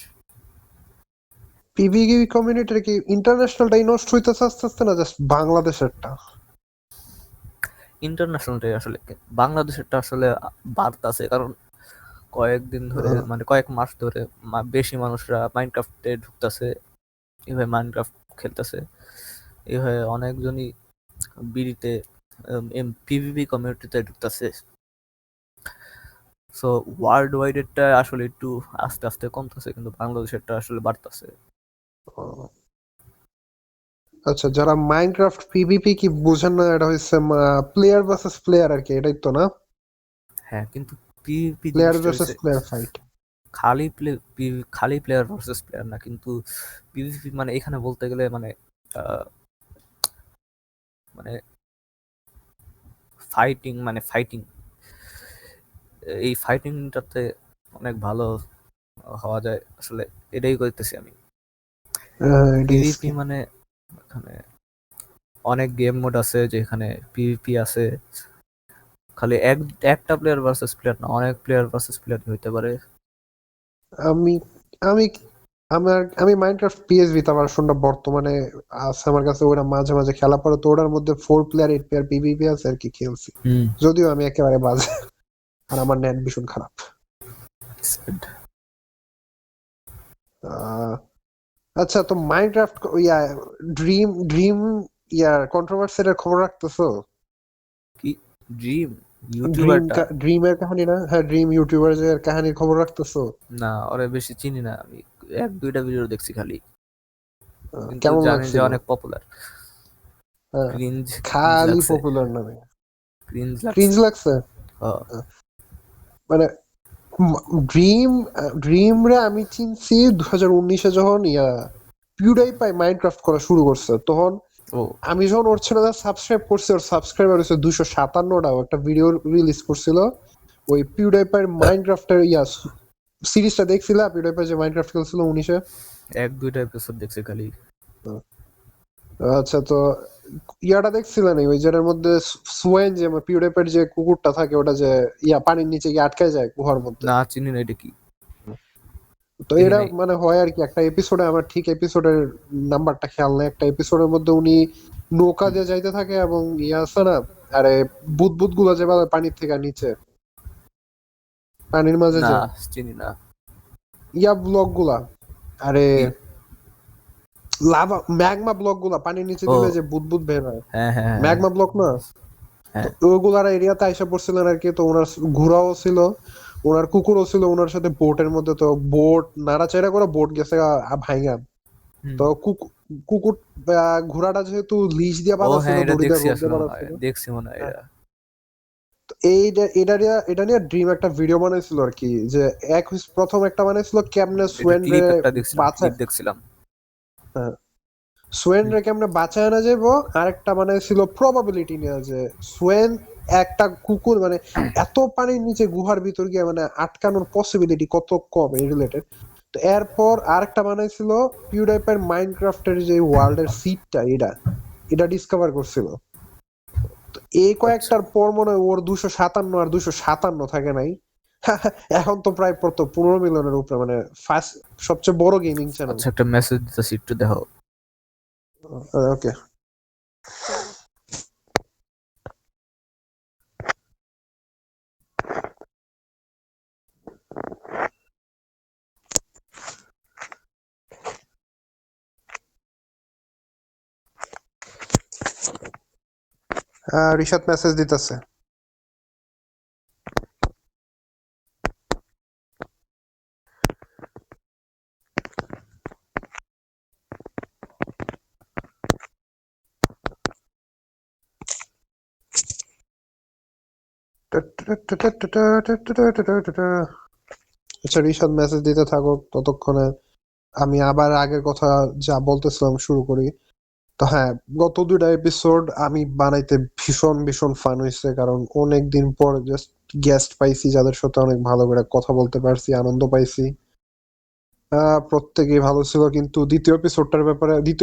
পিভিগি কমিউনিটির কি ইন্টারন্যাশনালটাই নষ্ট হইতেছে আস্তে আস্তে, না জাস্ট বাংলাদেশেরটা? ইন্টারন্যাশনালটাই আসলে, বাংলাদেশেরটা আসলে বাড়তাছে, কারণ কয়েকদিন ধরে মানে কয়েক মাস ধরে বেশি মানুষরা মাইনক্রাফটে ঢুকতেছে, এভাবে মাইনক্রাফট খেলতেছে, এভাবে অনেকজনই বিডিতে পিভিপি কমিউনিটিতে ঢুকতেছে। সো ওয়ার্ল্ড ওয়াইড এরটা আসলে একটু আস্তে আস্তে কমতেছে, কিন্তু বাংলাদেশেরটা আসলে বাড়তেছে। আচ্ছা, যারা মাইনক্রাফট পিভিপি কি বুঝেন না, এটা হচ্ছে প্লেয়ার ভার্সেস প্লেয়ার আর কি, এটাই তো না? হ্যাঁ, কিন্তু পিভিপি প্লেয়ার জিনিসটা ভার্সেস হচ্ছে প্লেয়ার ফাইট। খালি খালি প্লেয়ার ভার্সেস প্লেয়ার না, কিন্তু পিভিপি মানে এখানে বলতে গেলে মানে আহ, মানে ফাইটিং, এই ফাইটিংটাতে অনেক ভালো হওয়া যায় আসলে, এটাই করতেছি আমি। এটাই পিভিপি skill। মানে এখানে অনেক গেম মোড আছে যেখানে পিভিপি আছে, খালি একটা প্লেয়ার ভার্সেস প্লেয়ার না, অনেক প্লেয়ার ভার্সেস প্লেয়ার হইতে পারে। আমি আমি আমি মাইনক্রাফট পিএসভি তার ভার্সনটা বর্তমানে আছে আমার কাছে, ওরা মাঝে মাঝে খেলা পড়ে, তো ওটার মধ্যে 4 প্লেয়ার 8 প্লেয়ার পিভিপি আছে আর কি, খেলছি। হুম। যদিও আমি একেবারে বাজে আর আমার নেট ভীষণ খারাপ। আহ, আচ্ছা, তো মাইনক্রাফট ইয়া ড্রিম ড্রিম ইয়ার কন্ট্রোভার্সির খবর রাখতেছো? কি ড্রিম ড্রিম ইউটিউবারটা? ড্রিমের কাহিনী না? হ্যাঁ, ড্রিম ইউটিউবার যে কাহিনীর খবর রাখতেছো? না, ওরে বেশি চিনি না আমি, এক দুইটা ভিডিও দেখছি খালি, কিন্তু কেমন জানি যে লাগছিল? অনেক পপুলার। হ্যাঁ, ক্রিঞ্জ ক্রিঞ্জ খালি লাগছে, পপুলার নামে ক্রিঞ্জ লাগছে। ক্রিঞ্জ লাগছে। হ্যাঁ। মানে ড্রিম ড্রিম রে আমি চিনছি 2019-এ, যখন পিউডাইপাই মাইনক্রাফট করা শুরু করছে তখন। ও আমি যখন ওর চ্যানেলে সাবস্ক্রাইব করছি, ওর সাবস্ক্রাইবার হচ্ছে 257টা, একটা ভিডিও রিলিজ করছিল ওই পিউডাইপাই মাইনক্রাফটের সিরিজটা দেখছিলা? পিউডাইপাই যে মাইনক্রাফট খেলছিল 19-এ। এক দুইটা এপিসোড দেখছি খালি। আচ্ছা, তো দেখছিলেন ওই যেটার মধ্যে সোয়েন, যে পিউডাইপাইর যে কুকুরটা থাকে, ওটা যে পানির নিচে গিয়ে আটকায় যায় গুহার মধ্যে? না, চিনি না এটা কি, তো দেখি এটা নাই। মানে হয় আর কি, একটা এপিসোডে, আমার ঠিক এপিসোডের নাম্বারটা খেয়াল নেই, একটা এপিসোডের মধ্যে উনি নৌকা হুম। দিয়ে যাইতে থাকে এবং আছে না, আরে বুদবুদ গুলা যেভাবে পানির থেকে নিচে পানির মাঝে না, যে চিনি না। ব্লক গুলা, আরে কি? লাভা ম্যাগমা ব্লক গুলা পানির নিচে ও দিলে যে বুদবুদ বের হয়, হ্যাঁ হ্যাঁ হ্যাঁ ম্যাগমা ব্লক না? তো হ্যাঁ। ওগুলার এরিয়াতে আইসা পড়ছিলেন আর কি, তো ওনার ঘোড়াও ছিল, ওনার কুকুরও ছিল ওনার সাথে বোটের মধ্যে, তো বোট নাড়াচাড়া করে বোট গেছে ভাইঙা। হুম। তো কুকুর ঘোড়াটা যেহেতু লিশ দিয়ে ও বাঁধা ছিল, হ্যাঁ, এটা দড়ি দিয়ে দেখছি রোপ দিয়ে আসলে বাঁধা মনে হয়, ছিল। দেখছি মনে হয় হ্যাঁ, এটা। তো এটা নিয়ে ড্রিম একটা ভিডিও বানাইছিল আর কি, যে প্রথম একটা বানাইছিল কেমনে এটা সুয়েন রে ক্লিপ একটা দেখছিলাম, বাঁচায়। ক্লিপ দেখছিলাম। হ্যাঁ, সোয়েন রে কেমনে বাঁচায় না যাইবো, আরেকটা মানে ছিল প্রবাবিলিটি নিয়ে যে সোয়েন একটা কুকুর মানে এত পানির নিচে গুহার ভিতর গিয়ে মানে আটকানোর পসিবিলিটি কত কম এই রিলেটেড। তো এরপর আরেকটা বানাইছিল পিউডাইপার মাইনক্রাফটের যে ওয়ার্ল্ডের সিডটা, এটা এটা ডিসকভার করছিল। তো এই আচ্ছা কয়েকটার পর মনে হয় ওর 257 আর 257 থাকে নাই। এখন তো প্রায় 15 মিলিয়নের উপরে, মানে ফার্স্ট সবচেয়ে বড় গেমিং চ্যানেল। আচ্ছা, একটা মেসেজ দিতেছি, একটু দেখো। ওকে। রিশাদ মেসেজ দিতেছে। আচ্ছা রিশাদ মেসেজ দিতে থাকো, ততক্ষণে আমি আবার আগের কথা যা বলতেছিলাম শুরু করি। তো হ্যাঁ, গত 2টা এপিসোড আমি বানাইতে ভীষণ ভীষণ ফান হয়েছে, কারণ অনেক দিন পর জাস্ট গেস্ট পাইছি যাদের সাথে অনেক ভালো করে কথা বলতে পারছি, আনন্দ পাইছি। প্রত্যেকেই ভালো ছিল, কিন্তু দ্বিতীয়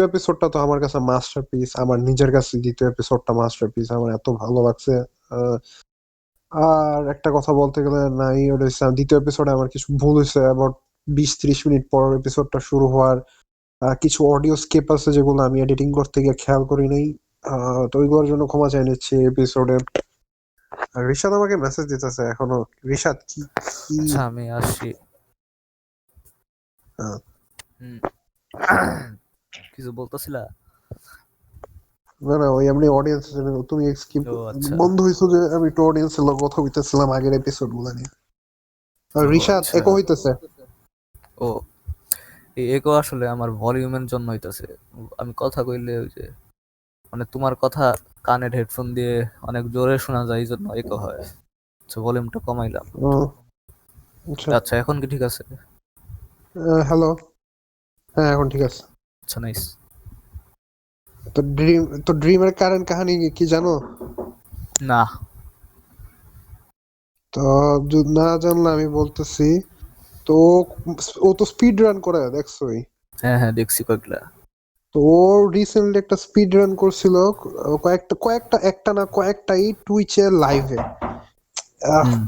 এপিসোডটা তো আমার কাছে মাস্টারপিস, আমার নিজের কাছে দ্বিতীয় এপিসোডটা মাস্টারপিস, আমার এত ভালো লাগছে। আহ, আর একটা কথা বলতে গেলে নাই, ওটা হচ্ছে দ্বিতীয় এপিসোডে আমার কিছু ভুল হয়েছে অ্যাবাউট 20-30 মিনিট পর এপিসোডটা শুরু হওয়ার। কিছু অডিও স্কেপ আছে যেগুলো আমি এডিটিং করতে গিয়ে খেয়াল করি নাই। তো ওইগুলোর জন্য ক্ষমা চাই নিচ্ছি এপিসোডে। রিশাদ আমাকে মেসেজ দিতেছে এখনো। রিশাদ কি কি আচ্ছা, আমি আসছি। আহ, হুম। কিছু বলতেছিলা? না না, ওই এমনি অডিয়েন্স, তুমি স্কিপ ও আচ্ছা। বন্ধ হইছো যে আমি একটু অডিয়েন্সের লোক কথা হইতেছিলাম আগের এপিসোড গুলা নিয়ে। ও রিশাদ আচ্ছা। একো হইতেছে। ও, এই একো আসলে আমার ভলিউমের জন্য হইতাছে। আমি কথা কইলে ওই যে মানে তোমার কথা কানের হেডফোন দিয়ে অনেক জোরে শোনা যায়, এই জন্য একো হয়। আচ্ছা, ভলিউমটা কমাইলাম। আচ্ছা। আচ্ছা, এখন কি ঠিক আছে? হ্যালো। হ্যাঁ এখন ঠিক আছে। আচ্ছা, নাইস। তো ড্রিমের কারেন্ট কাহিনী কি জানো? না। তো না জানলে আমি বলতেছি। তো ও তো স্পিড রান করে দেখছোই। হ্যাঁ হ্যাঁ, দেখছি কয়েকটা। তো ও রিসেন্টলি একটা স্পিড রান করছিল, কয়েকটা কয়েকটা একটা না কয়েকটাই টুইচে লাইভে। হুম।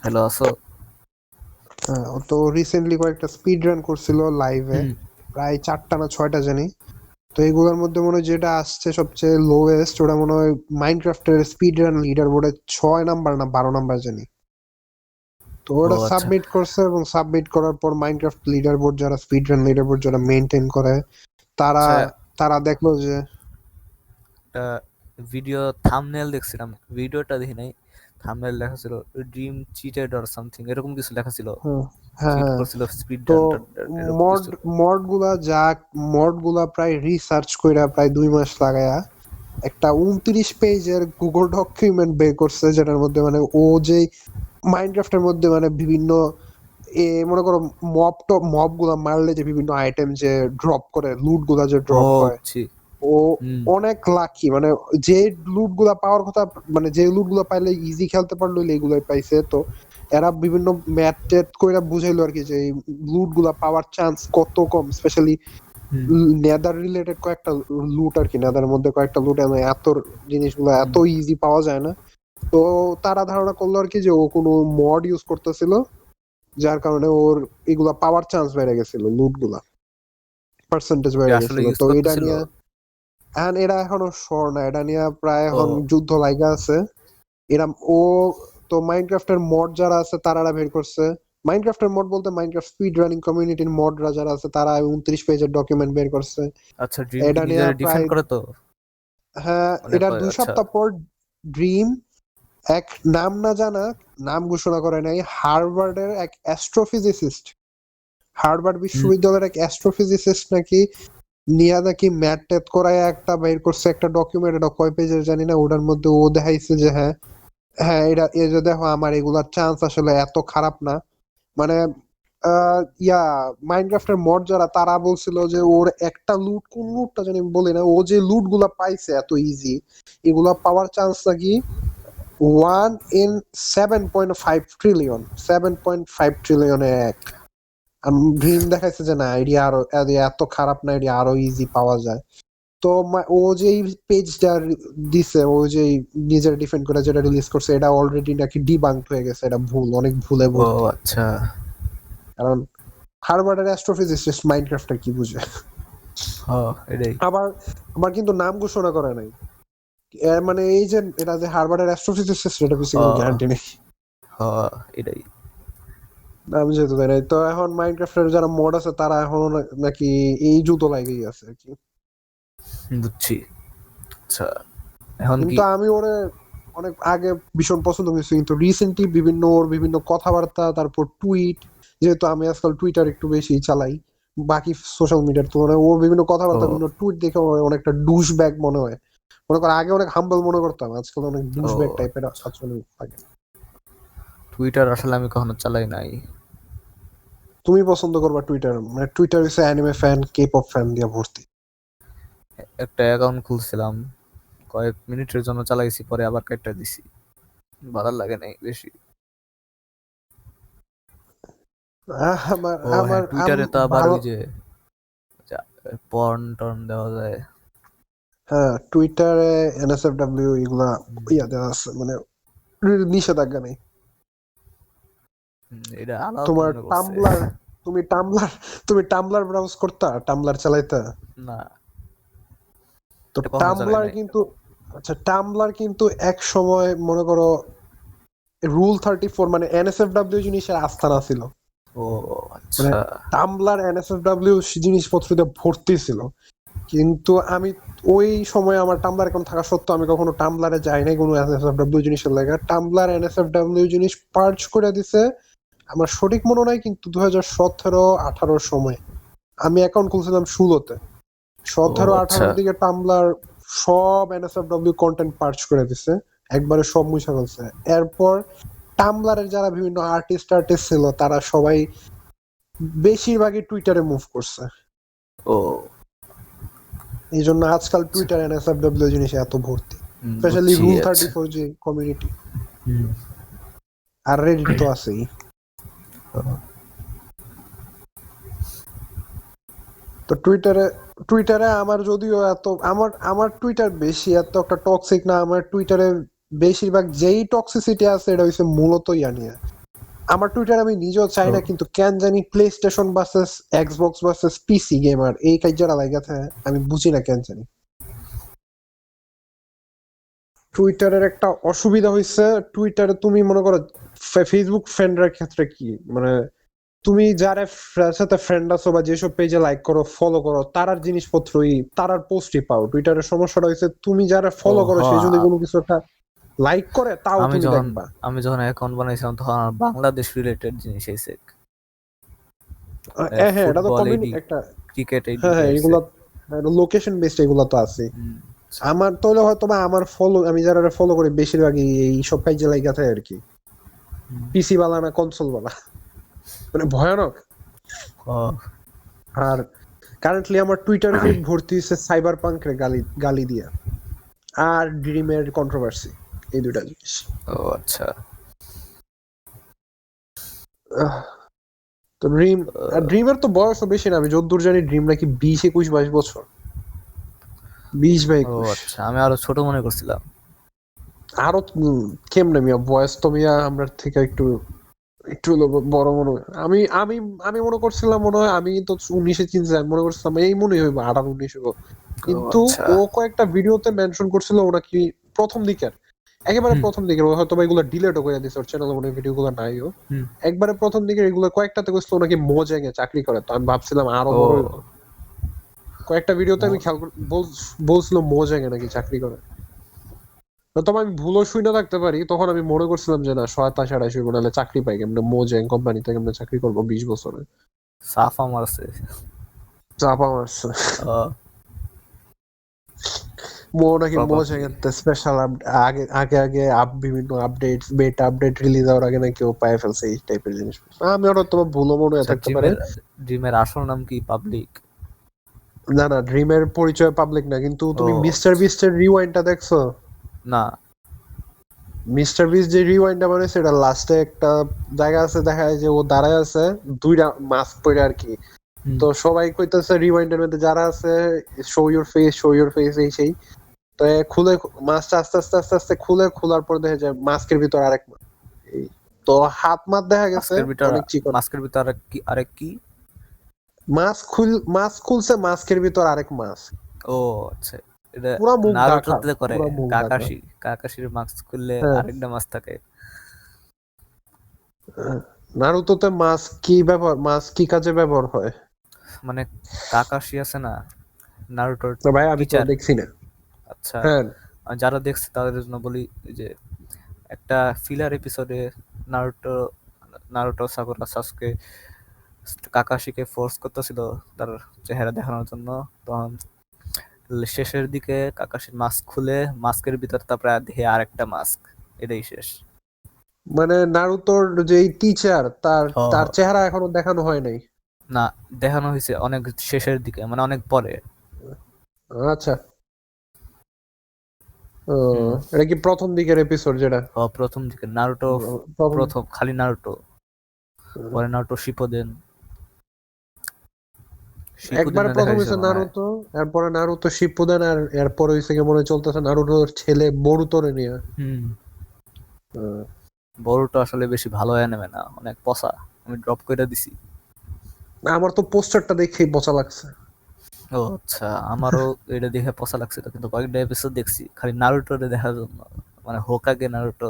হ্যালো, আসো? তো রিসেন্টলি কয়েকটা স্পিড রান করছিল লাইভে, হুম। প্রায় 4টা না 6টা জানি। তো এগুলোর মধ্যে মনে হয় যেটা আসছে সবচেয়ে লোয়েস্ট, ওটা মনে হয় মাইনক্রাফটের স্পিড রান লিডার বোর্ডে 6 নাম্বার না 12 নাম্বার জানি। তো ও ওটা আচ্ছা। সাবমিট করছে, এবং সাবমিট করার পর মাইনক্রাফট লিডার বোর্ড যারা স্পিড রান লিডার বোর্ড যারা মেনটেন করে, তারা আচ্ছা, তারা দেখলো যে একটা ভিডিও থাম্বনেল দেখছিলাম, ভিডিওটা দেখি নাই। থাম্বনেল লেখা ছিল ড্রিম চিটেড অর সামথিং, এরকম কিছু লেখা ছিল। হ্যাঁ হ্যাঁ চিট হ্যাঁ। করছিল স্পিড তো রানটা, এরকম মড কিছু। মড গুলা যা মড গুলা প্রায় রিসার্চ কইরা প্রায় 2 মাস লাগায়া একটা 29 পেজের গুগল ডকুমেন্ট বের করছে, যেটার মধ্যে মানে ও যে মাইনক্রাফটের মধ্যে মানে বিভিন্ন মনে করো মব গুলা মারলে যে বিভিন্ন আইটেম যে ড্রপ করে, লুট গুলা যে ও ড্রপ হয়, বুঝছি। ও হুম। অনেক লাকি, মানে যে লুট গুলা পাওয়ার কথা, মানে যে লুট গুলা পাইলে ইজি খেলতে পারলো এইগুলাই পাইছে। তো এরা বিভিন্ন ম্যাথ ট্যাথ কইরা বুঝাইলো আর কি যে লুট গুলা পাওয়ার চান্স কত কম, স্পেশালি হুম। নেদার রিলেটেড কয়েকটা লুট আর কি, নেদার মধ্যে কয়েকটা লুট এত জিনিসগুলো হুম। এত ইজি পাওয়া যায় না। তো তারা ধারণা করলো আর কি যে ও কোনো মড ইউজ করতেছিল, যার কারণে ওর এগুলা পাওয়ার চান্স বেড়ে গেছিল, লুট গুলা পার্সেন্টেজ যে বেড়ে আসলে গেছিল। ইউজ তো এটা করতেছিল। নিয়ে এরা এখনো শোর না, এটা নিয়ে প্রায় ও এখন যুদ্ধ লাগা আছে। এরা ও তো মাইনক্রাফটের মড যারা আছে তারা বের করছে। মাইনক্রাফটের মড বলতে মাইনক্রাফট স্পিড রানিং কমিউনিটির মডরা যারা আছে তারা 29 পেজের ডকুমেন্ট বের করছে। আচ্ছা, ড্রিম কি এটা নিয়ে নিজেরে প্রায় ডিফেন্ড করে তো? হ্যাঁ, মানে এটার কয়, 2 আচ্ছা। সপ্তাহ পর ড্রিম এক নাম না জানা নাম ঘোষণা করে নাই, হার্ভার্ডের এক অ্যাস্ট্রোফিজিসিস্ট, হার্ভার্ড হুম। বিশ্ববিদ্যালয়ের এক অ্যাস্ট্রোফিজিসিস্ট নাকি নিয়া নাকি ম্যাট ট্যাথ করায় একটা বের করছে একটা ডকুমেন্ট, এটা কয় পেজের জানি না, ওটার মধ্যে ও দেখাইছে যে হ্যাঁ হ্যাঁ, এই যে দেখো আমার এগুলার চান্স আসলে এত খারাপ না। মানে মাইনক্রাফটের মড যারা তারা বলছিল যে ওর একটা লুট, কোন লুটটা জানি আমি বলি না, ও যে লুট গুলা পাইছে এত ইজি, এগুলা পাওয়ার চান্স নাকি 1 in 7.5 ট্রিলিয়ন, 7.5 ট্রিলিয়নে এক। আর ড্রিম দেখাইছে যে না এটি আরো এত খারাপ না, এটি আরো ইজি পাওয়া যায়। তো ও যে পেজটা দিছে, ও যে নিজের ডিফেন্ড করে যেটা রিলিজ করছে, এটা অলরেডি নাকি ডিবাঙ্ক হয়ে গেছে, এটা ভুল, অনেক ভুলে ও ভর্তি। আচ্ছা। কারণ হার্ভার্ডের অ্যাস্ট্রোফিজিস্ট মাইনক্রাফটের কি বুঝে। এটাই। আবার আবার কিন্তু নাম ঘোষণা করে নাই, মানে এই যে এটা যে হার্ভার্ডের অ্যাস্ট্রোফিজিস্ট সেটা পিছিয়ে কোনো গ্যারান্টি নেই, এটাই। নাম যেহেতু দেয় নাই। তো এখন মাইনক্রাফটের যারা মড আছে তারা এখনো নাকি এই জুতো লাগেই আছে আর কি। বুঝছি। আচ্ছা, এখন কি? কিন্তু আমি ওরে অনেক আগে ভীষণ পছন্দ করেছি, কিন্তু রিসেন্টলি বিভিন্ন কথাবার্তা, তারপর টুইট, যেহেতু আমি আজকাল টুইটার একটু বেশি চালাই বাকি সোশ্যাল মিডিয়ার তুলনায়, ও বিভিন্ন কথাবার্তা, বিভিন্ন টুইট দেখে আমার অনেকটা ডুশ ব্যাগ মনে হয়। মনে কর আগে অনেক হাম্বল মনে করতাম, আজকাল অনেক ডুশ ব্যাগ টাইপের আচরণ লাগে। টুইটার আসলে আমি কখনো চালাই নাই। তুমি পছন্দ করবা টুইটার? মানে টুইটার হচ্ছে anime fan, K pop fan দিয়ে ভর্তি। একটা অ্যাকাউন্ট খুলছিলাম, কয়েক মিনিটের জন্য চালাইছি, পরে আবার কেটে দিছি, ভালো লাগে নাই বেশি। আমার হ্যাঁ, আমার টুইটারে তো আবার ভালো। ওই যে পর্ন টর্ন দেওয়া যায়। হ্যাঁ, টুইটারে এনএসএফডব্লিউ এগুলা ইয়া দেওয়া আছে, মানে নিষেধাজ্ঞা নেই। এটা আলাদা তোমার কেমনে করছে? টাম্বলার, তুমি টাম্বলার তুমি টাম্বলার ব্রাউজ করতা, টাম্বলার চালাইতা? না, তো এটা কখনো চালাই টাম্বলার নাই। কিন্তু, আচ্ছা টাম্বলার কিন্তু এক সময় মনে করো রুল 34 মানে এনএসএফডব্লিউ জিনিসের আস্থানা ছিল। ও মানে আচ্ছা। টাম্বলার এনএসএফডব্লিউ জিনিসপত্র দিয়ে ভর্তি ছিল। কিন্তু আমি ওই সময় আমার টাম্বলার অ্যাকাউন্ট থাকা সত্ত্বেও আমি কখনো টাম্বলারে যাই নাই কোনো এনএসএফডব্লিউ জিনিসের লাগা। টাম্বলার এনএসএফডব্লিউ জিনিস পার্চ করে দিছে আমার সঠিক মনে নাই, কিন্তু 2017-18 সময় আমি অ্যাকাউন্ট খুলছিলাম 16-তে, ও 17-18 আচ্ছা। দিকে টাম্বলার সব এনএসএফডব্লিউ কন্টেন্ট পার্চ করে দিছে, একবারে সব মুছে ফেলছে। এরপর টাম্বলারের যারা বিভিন্ন আর্টিস্ট ছিল তারা সবাই বেশিরভাগই টুইটারে মুভ করছে। ও এই জন্য আজকাল টুইটার এনএসএফডব্লিউ জিনিসে এত ভর্তি, স্পেশালি বুঝছি। রুল আচ্ছা। 34 যে কমিউনিটি। হুম। আর রেডিট তো আছেই। তো টুইটারে আমার যদিও এত আমার টুইটার বেশি এত একটা টক্সিক না। আমার টুইটারে বেশিরভাগ যেই টক্সিসিটি আছে এটা হচ্ছে মূলত ইয়া নিয়ে। আমার টুইটার আমি নিজেও চাই না, কিন্তু কেন জানি PlayStation versus Xbox versus PC gamer এই কাজটা লাগাতে, আমি বুঝি না কেন জানি। টুইটারের একটা অসুবিধা হয়েছে, টুইটারে তুমি মনে করো ফেসবুক ফ্রেন্ডের ক্ষেত্রে কি, মানে তুমি যারা সাথে ফ্রেন্ড আছো বা যেসব পেজে লাইক করো ফলো করো তারার জিনিসপত্রই তারার পোস্টই পাও। টুইটারের সমস্যাটা হয়েছে তুমি যারা ও ফলো করো হ সে যদি কোনো কিছু একটা লাইক করে তাও আমি তুমি যখন দেখবা। আমি যখন অ্যাকাউন্ট বানাইছিলাম তখন আমার বাংলাদেশ রিলেটেড জিনিস এসে, হ্যাঁ এটা তো ফুটবল কমিউনি এইদিক, একটা। ক্রিকেট হ্যাঁ এইদিকে হ্যাঁ আইছে। এগুলা লোকেশন বেসড, এগুলা তো আছে। হুম। আমার তো হলে হয়তো বা আমার ফলো, আমি যারা ফলো করি বেশিরভাগই এই সব পেজে লাইক আছে আর কি, পিসি বালা না কনসোল বালা, মানে ভয়ানক। ও আর কারেন্টলি আমার টুইটার ফিড ভর্তি হচ্ছে সাইবার পাঙ্কের গালি গালি দিয়া, আর ড্রিমের কন্ট্রোভার্সি, এই দুইটা জিনিস। আচ্ছা। আহ, তো ড্রিমের তো বয়সও বেশি না, আমি যতদূর জানি ড্রিম নাকি 20, 21, 22 বছর, 20 বা 21। আচ্ছা, আমি আরো ছোট মনে করছিলাম। আরো কেমনে মিয়া বয়স তো মিয়া আমরা থেকে একটু একটু হলো বড় মনে হয়। আমি আমি আমি মনে করছিলাম, মনে হয় আমি তো 19-এ চিনছি, আমি মনে করছিলাম এই মনে হইব 18-19 হইব। কিন্তু আচ্ছা। ও কয়েকটা ভিডিওতে মেনশন করছিল ও নাকি প্রথম দিকের, একেবারে হুম, প্রথম দিকের, ও হয়তো বা এগুলো ডিলিটও করে দিছে, ওর চ্যানেলে মনে ভিডিও গুলো নাইও। হুম। একবারে প্রথম দিকের এগুলো কয়েকটাতে কইছিল নাকি মোজাঙ্গে চাকরি করে, তো আমি ভাবছিলাম আরো বড় হইব। ও কয়েকটা ভিডিওতে আমি খেয়াল বলছিল মোজাঙ্গে নাকি চাকরি করে। তবে আমি ভুলও শুনে থাকতে পারি, তখন আমি মনে করছিলাম যে না 27-28 হইব, নাহলে চাকরি পাই কেমনে, মোজাং কোম্পানিতে কেমনে চাকরি করবো 20 বছরে। সাফা মারছে। চাপা মারছে। ও নাকি মজা প্রবাবলি করতে স্পেশাল আগে আগে আগে বিভিন্ন আপডেটস বেটা আপডেট রিলিজ হওয়ার আগে নাকি ও পায় ফেলছে এই টাইপের জিনিস। আমি ওরা তোমার ভুলও মনে হয়ে আচ্ছা, থাকতে পারে। ড্রিমের ড্রিমের আসল নাম কি পাবলিক? না না, ড্রিমের পরিচয় পাবলিক না, কিন্তু ও তুমি মিস্টার বিস্টের রিওয়াইন্ডটা দেখছো? না। মিস্টার বিস্ট যে রিওয়াইন্ডটা মানে সেটা লাস্টে একটা জায়গা আছে, দেখা যায় যে ও দাঁড়ায় আছে দুইটা মাস্ক পরে আর কি। হুম, তো সবাই কইতেছে রিওয়াইন্ডের মধ্যে যারা আছে শো ইউর ফেস এই সেই। তো এ খুলে মাছটা আস্তে আস্তে আস্তে আস্তে খোলার পর দেখা যায় মাস্কের ভিতর আরেক মাছ। এই তো হাত মাত দেখা গেছে মাস্কের ভিতর অনেক চিকন। মাস্কের ভিতর আরেক কি? মাছ খুলছে মাস্কের ভিতর আরেক মাছ। ও আচ্ছা, এটা পুরা মুখ ঢাকা, নারুটোতে করে। পুরা মুখ ঢাকা। কাকাশির মাস্ক খুললে হ্যাঁ, আরেকটা মাছ থাকে। নারুতোতে মাছ কি ব্যবহার, মাছ কি কাজে ব্যবহার হয়? মানে কাকাশি আছে না, নারুটোর না ভাই আমি তো টিচার। দেখছি না। আচ্ছা, হ্যাঁ, যারা দেখছে তাদের জন্য বলি যে একটা ফিলার এপিসোডে নারুটো নারুটো সাকুরা সাসকে কাকাশিকে ফোর্স করতেছিল তার চেহারা দেখানোর জন্য। তখন শেষের দিকে কাকাশির মাস্ক খুলে মাস্কের ভিতর তারপরে দেখে আরেকটা মাস্ক। এটাই শেষ। মানে নারুতোর যে টিচার তার হ হ তার চেহারা এখনো দেখানো হয় নাই। না, দেখানো হয়েছে অনেক শেষের দিকে, মানে অনেক পরে। আচ্ছা। ও, হুম। এটা কি প্রথম দিকের এপিসোড যেটা? প্রথম দিকে নারুটো, প্রথম। প্রথম খালি নারুটো, পরে নারুটো শিপোদেন, একবারে শিপুদেনে দেখা প্রথম গেছে হয়েছে মনে হয়। নারুতো, এরপরে নারুতো শিপুদেন, আর এরপরে হয়েছে কি মনে হয় চলতেছে নারুতোর ছেলে বরুতোরে নিয়ে। হুম। আহ, বড়টা আসলে বেশি ভালো অ্যানিমে না, অনেক পচা। আমি ড্রপ করে দিছি। আমার তো পোস্টারটা দেখেই পচা লাগছে। ও আচ্ছা, আমারও এটা দেখে পচা লাগছিল, কিন্তু কয়েকটা এপিসোড দেখছি খালি নারুটোরে দেখার জন্য। মানে হোকাগে নারুটো।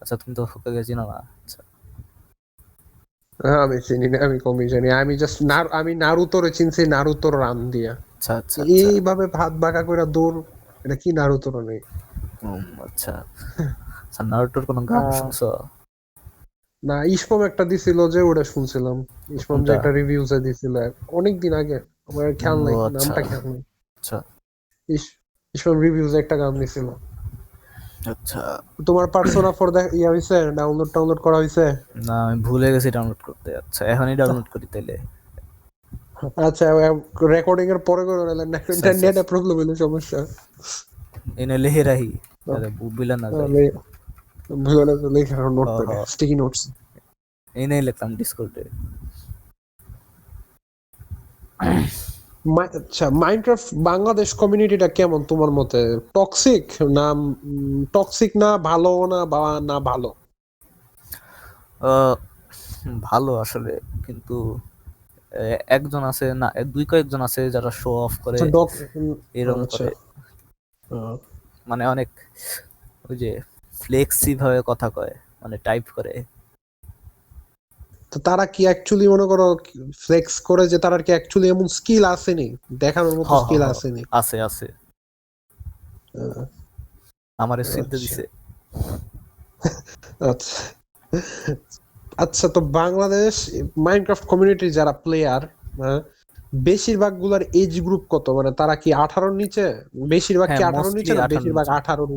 আচ্ছা, তুমি তো হোকাগে চিনো না? আচ্ছা আমি চিনি না, আমি কমই জানি। আমি নারুতোরে চিনছি নারুতোর রান দিয়া। আচ্ছা আচ্ছা আচ্ছা। এইভাবে ভাত বাঁকা করে দৌড়, এটা কি নারুতোর নেই? আচ্ছা আচ্ছা, নারুটোর কোনো গান শুনছো? না, ইসমাম একটা দিছিল যে ওটা শুনছিলাম। ইসমাম যে কোনটা? একটা রিভিউতে দিছিল অনেকদিন আগে, আমার খেয়াল ও নাই, আচ্ছা নামটা খেয়াল নাই। আচ্ছা ইসমাম রিভিউতে একটা গান দিছিল। আচ্ছা। তোমার পার্সোনা ফর ইয়া হইছে, ডাউনলোড করা হইছে? না, আমি ভুলে গেছি ডাউনলোড করতে। আচ্ছা, এখনই ডাউনলোড করি তাইলে। আচ্ছা, রেকর্ডিং এর পরে করে আচ্ছা আচ্ছা নেটে আচ্ছা। প্রবলেম হইলে সমস্যা। এনে লিখে রাখি যাতে বিলা না যায়। তাহলে ভুলে না তো লেখা নোট হ হ, প্যাডে স্টিকি নোটস। এনেই লিখলাম ডিসকর্ডে। আচ্ছা, মাইনক্রাফট বাংলাদেশ কমিউনিটিটা কেমন তোমার মতে? টক্সিক না? টক্সিক না, ভালো না, বা না ভালো? আহ, ভালো আসলে, কিন্তু একজন আছে না, দুই কয়েকজন আছে যারা শো অফ করে, আচ্ছা, এরম আচ্ছা। করে। মানে অনেক ওই যে ফ্লেক্সি ভাবে কথা কয়, মানে টাইপ করে। তো তারা কি অ্যাকচুয়ালি মনে করো ফ্লেক্স করে যে তারা কি অ্যাকচুয়ালি এমন স্কিল আসেনি, দেখানোর হ মতো হ স্কিল হ, আসেনি? আছে আছে। আহ, আমারে সিদ্ধ আচ্ছা দিছে। আচ্ছা আচ্ছা। তো বাংলাদেশ মাইনক্রাফট কমিউনিটির যারা প্লেয়ার, বেশিরভাগ গুলার এজ গ্রুপ কত? মানে তারা কি 18-র নিচে? বেশিরভাগ কি হ্যাঁ, 18-র নিচে মোস্টলি না 18 বেশিরভাগ নিচে। 18-র?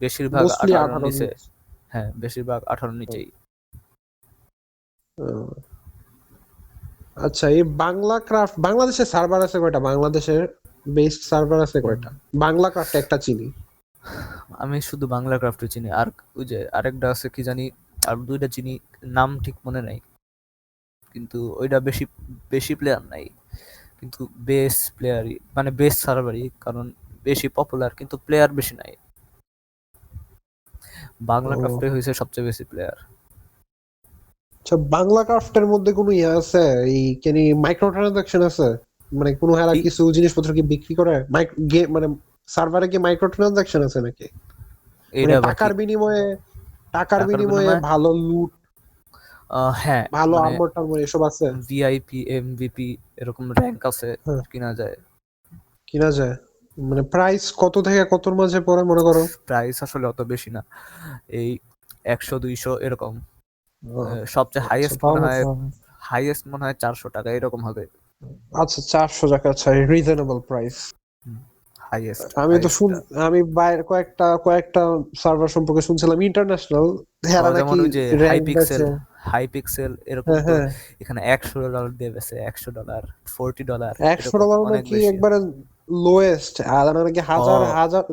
বেশিরভাগ মোস্টলি 18 18-র নিচে। নিচে। হ্যাঁ, বেশিরভাগ 18 নিচেই। আহ, আচ্ছা, এই বাংলা ক্রাফট বাংলাদেশের সার্ভার আছে কয়টা? বাংলাদেশের বেস্ট সার্ভার আছে কয়টা? বাংলা ক্রাফট একটা চিনি। আমি শুধু বাংলা ক্রাফট চিনি, আর ওই যে আরেকটা আছে কি জানি, আর দুইটা চিনি, নাম ঠিক মনে নাই। কিন্তু ওইটা বেশি বেশি প্লেয়ার নাই, কিন্তু বেস প্লেয়ারই, মানে বেস সার্ভারই, কারণ বেশি পপুলার, কিন্তু প্লেয়ার বেশি নাই। বাংলা ও ক্রাফটে হয়েছে সবচেয়ে বেশি প্লেয়ার। আচ্ছা, বাংলা ক্রাফটের মধ্যে কোনো ইয়ে আছে, এই কেনি মাইক্রো ট্রানজাকশন আছে? মানে কোনো হেলা কি? কিছু জিনিসপত্র কি বিক্রি করে মানে সার্ভারে কি মাইক্রো ট্রানজাকশন আছে নাকি? মানে এইটা বাকি। টাকার টাকার বিনিময়ে বিনিময়ে ভালো লুট, হ্যাঁ, ভালো মানে আর্মার টার্মার এসব আছে? ভিআইপি এমভিপি এরকম র্যাঙ্ক আছে, হ্যাঁ, কিনা যায়। কিনা যায়। মানে প্রাইস কত থেকে কতর মাঝে পড়ে মনে করো? প্রাইস আসলে অত বেশি না, এই 100 200 এরকম। ও, সবচেয়ে আচ্ছা তাহলে তো হবে। হাইয়েস্ট মনে হয় 400 টাকা এরকম হবে। আচ্ছা, 400 টাকা, আচ্ছা রিজনেবল প্রাইস। হাইয়েস্ট আমি তো হাইয়েস্টটা। আমি বাইরে কয়েকটা সার্ভার সম্পর্কে শুনছিলাম ইন্টারন্যাশনাল, হেরা যেমন নাকি ওই যে র্যাঙ্ক বেচে। হাই পিক্সেল এরকম হ্যাঁ তো হ্যাঁ, এখানে $100 দিয়ে বেচে, $100, $40 এরকম $100 অনেক নাকি বেশি। একবারে লোয়েস্ট, আর নাকি হ হাজার হাজার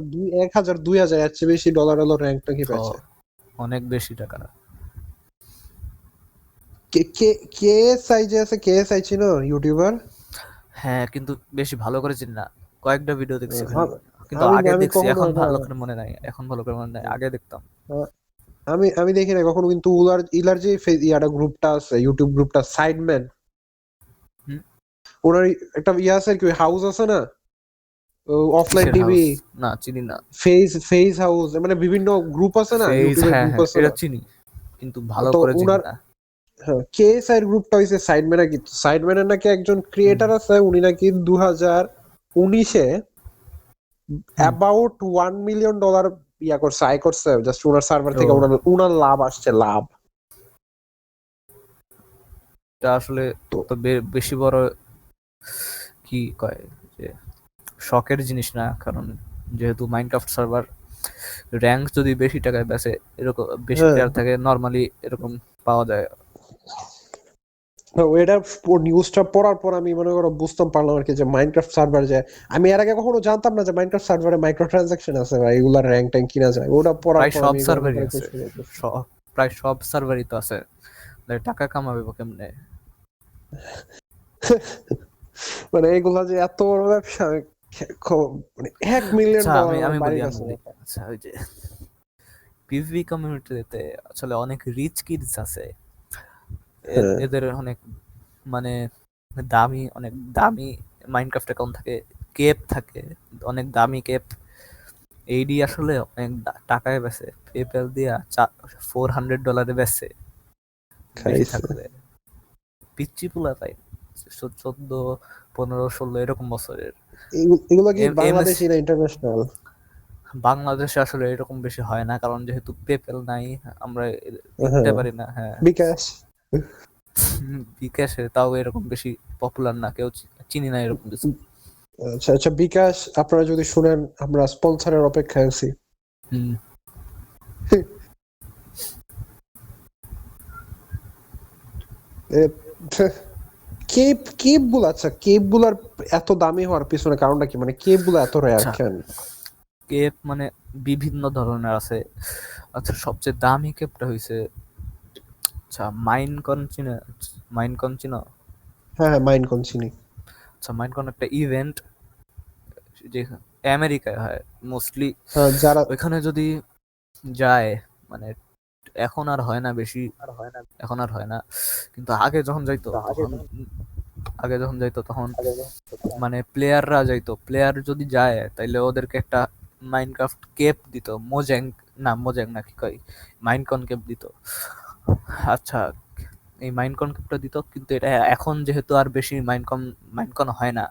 1000 2000 এর চেয়ে বেশি ডলার হলো র্যাঙ্ক নাকি হ বেচে। অনেক বেশি টাকা। কে কে কেএসআই যে আছে, কেএসআই চিনো ইউটিউবার? হ্যাঁ, কিন্তু বেশি ভালো করে চিনি না। কয়েকটা ভিডিও দেখছি খালি। কিন্তু আমি আগে আমি দেখছি, কখনো এখন না, ভালো করে মনে নাই। এখন ভালো করে মনে নাই। আগে দেখতাম। আমি আমি দেখি না কখনো, কিন্তু ইলার যে ইয়াটা গ্রুপটা আছে, ইউটিউব গ্রুপটা সাইডম্যান, হুম? ওনার একটা ইয়ে আছে কি, হাউস আছে না, অফলাইন কিসের টিভি, হাউস? না, চিনি না। ফেজ হাউস, মানে বিভিন্ন গ্রুপ আছে না, ফেজ, ইউটিউবের হ্যাঁ, গ্রুপ হ্যাঁ, আছে এটা না। চিনি। কিন্তু ভালো তো করে চিনি উনার, না। হ্যাঁ, কেএসআই এর গ্রুপটা হইছে সাইডম্যান কি, সাইডম্যানের নাকি একজন হুম, ক্রিয়েটার আছে, উনি নাকি 2019-এ হুম। অ্যাবাউট $1 মিলিয়ন ইয়া করছে, আয় করছে, জাস্ট ওনার সার্ভার ও, থেকে উনার লাভ আসছে, লাভ। এটা আসলে তো তো বেশি বড় কি কয় যে শখের জিনিস না, কারণ যেহেতু মাইনক্রাফট সার্ভার র্যাঙ্ক যদি বেশি টাকায় বেচে, এরকম বেশি হ্যাঁ, প্লেয়ার থাকে নর্মালি এরকম পাওয়া যায়। এটা নিউজটা পড়ার পর আমি মনে করো বুঝতাম পারলাম আর কি, যে মাইনক্রাফট সার্ভার যে, আমি এর আগে কখনো জানতাম না যে মাইনক্রাফট সার্ভারে মাইক্রো ট্রানজাকশন আছে বা এগুলা র্যাঙ্ক ট্যাঙ্ক কিনা যায়, ওটা পড়ার প্রায় পর সব আমি এগুলোর সার্ভারই ব্যাপারে একটু আছে। শুনে করছি। প্রায় সব সার্ভারই তো আছে। টাকা কামাবে কেমনে? মানে এগুলা যে এত বড় ব্যবসা, মানে $1 মিলিয়ন আচ্ছা, আমি আমি বলি বাড়ির আমি কাছে বলি ব্যাপার। আচ্ছা, ওই যে পিভি কমিউনিটিতে আসলে অনেক রিচ কিডস আছে। হ্যাঁ, এদের অনেক মানে অনেক দামি মাইনক্রাফট অ্যাকাউন্ট থাকে, কেপ থাকে, অনেক দামি কেপ। এইডি আসলে অনেক টাকায় বেচে, পেপ্যাল দিয়া $400 বেচে বেশি খাইছে। থাকলে। পিচ্চি পোলা তাই 14, 15, 16 এরকম বছরের। এগুলো কি এমএস বাংলাদেশি না ইন্টারন্যাশনাল? বাংলাদেশে আসলে এরকম বেশি হয় না, কারণ যেহেতু পেপ্যাল নাই, আমরা দিতে হ্যাঁ, পারি না। হ্যাঁ, বিকাশ। বিকাশে তাও এরকম বেশি পপুলার না, কেউ চিনি না এরকম কিছু। আচ্ছা আচ্ছা, বিকাশ আপনারা যদি শুনেন, আমরা স্পন্সরের অপেক্ষায় আছি। হুম। কেপ গুলো, আচ্ছা কেপ গুলার এত দামি হওয়ার পিছনে কারণটা কি, মানে কেপ গুলো এত রেয়ার আচ্ছা, কেন? কেপ মানে বিভিন্ন ধরনের আছে। আচ্ছা, সবচেয়ে দামি কেপটা হইছে, আচ্ছা, মাইনকন চিনো? হ্যাঁ হ্যাঁ, মাইন্ড কনসিনি। আচ্ছা, মাইনকন একটা ইভেন্ট যে আমেরিকায় হয় মোস্টলি। হ্যাঁ, যারা, ওইখানে যদি যায়, মানে এখন আর হয় না বেশি, এখন আর হয় না, কিন্তু আগে যখন যাইতো তখন মানে প্লেয়াররা যাইতো, প্লেয়ার যদি যায় তাইলে ওদেরকে একটা মাইনক্রাফট কেপ দিত, মোজ্যাং না কি কয়, মাইনকন কেপ দিত। আচ্ছা, এই মাইনকন কেপটা দিত, কিন্তু এটা এখন যেহেতু আর বেশি মাইনকন হয় না,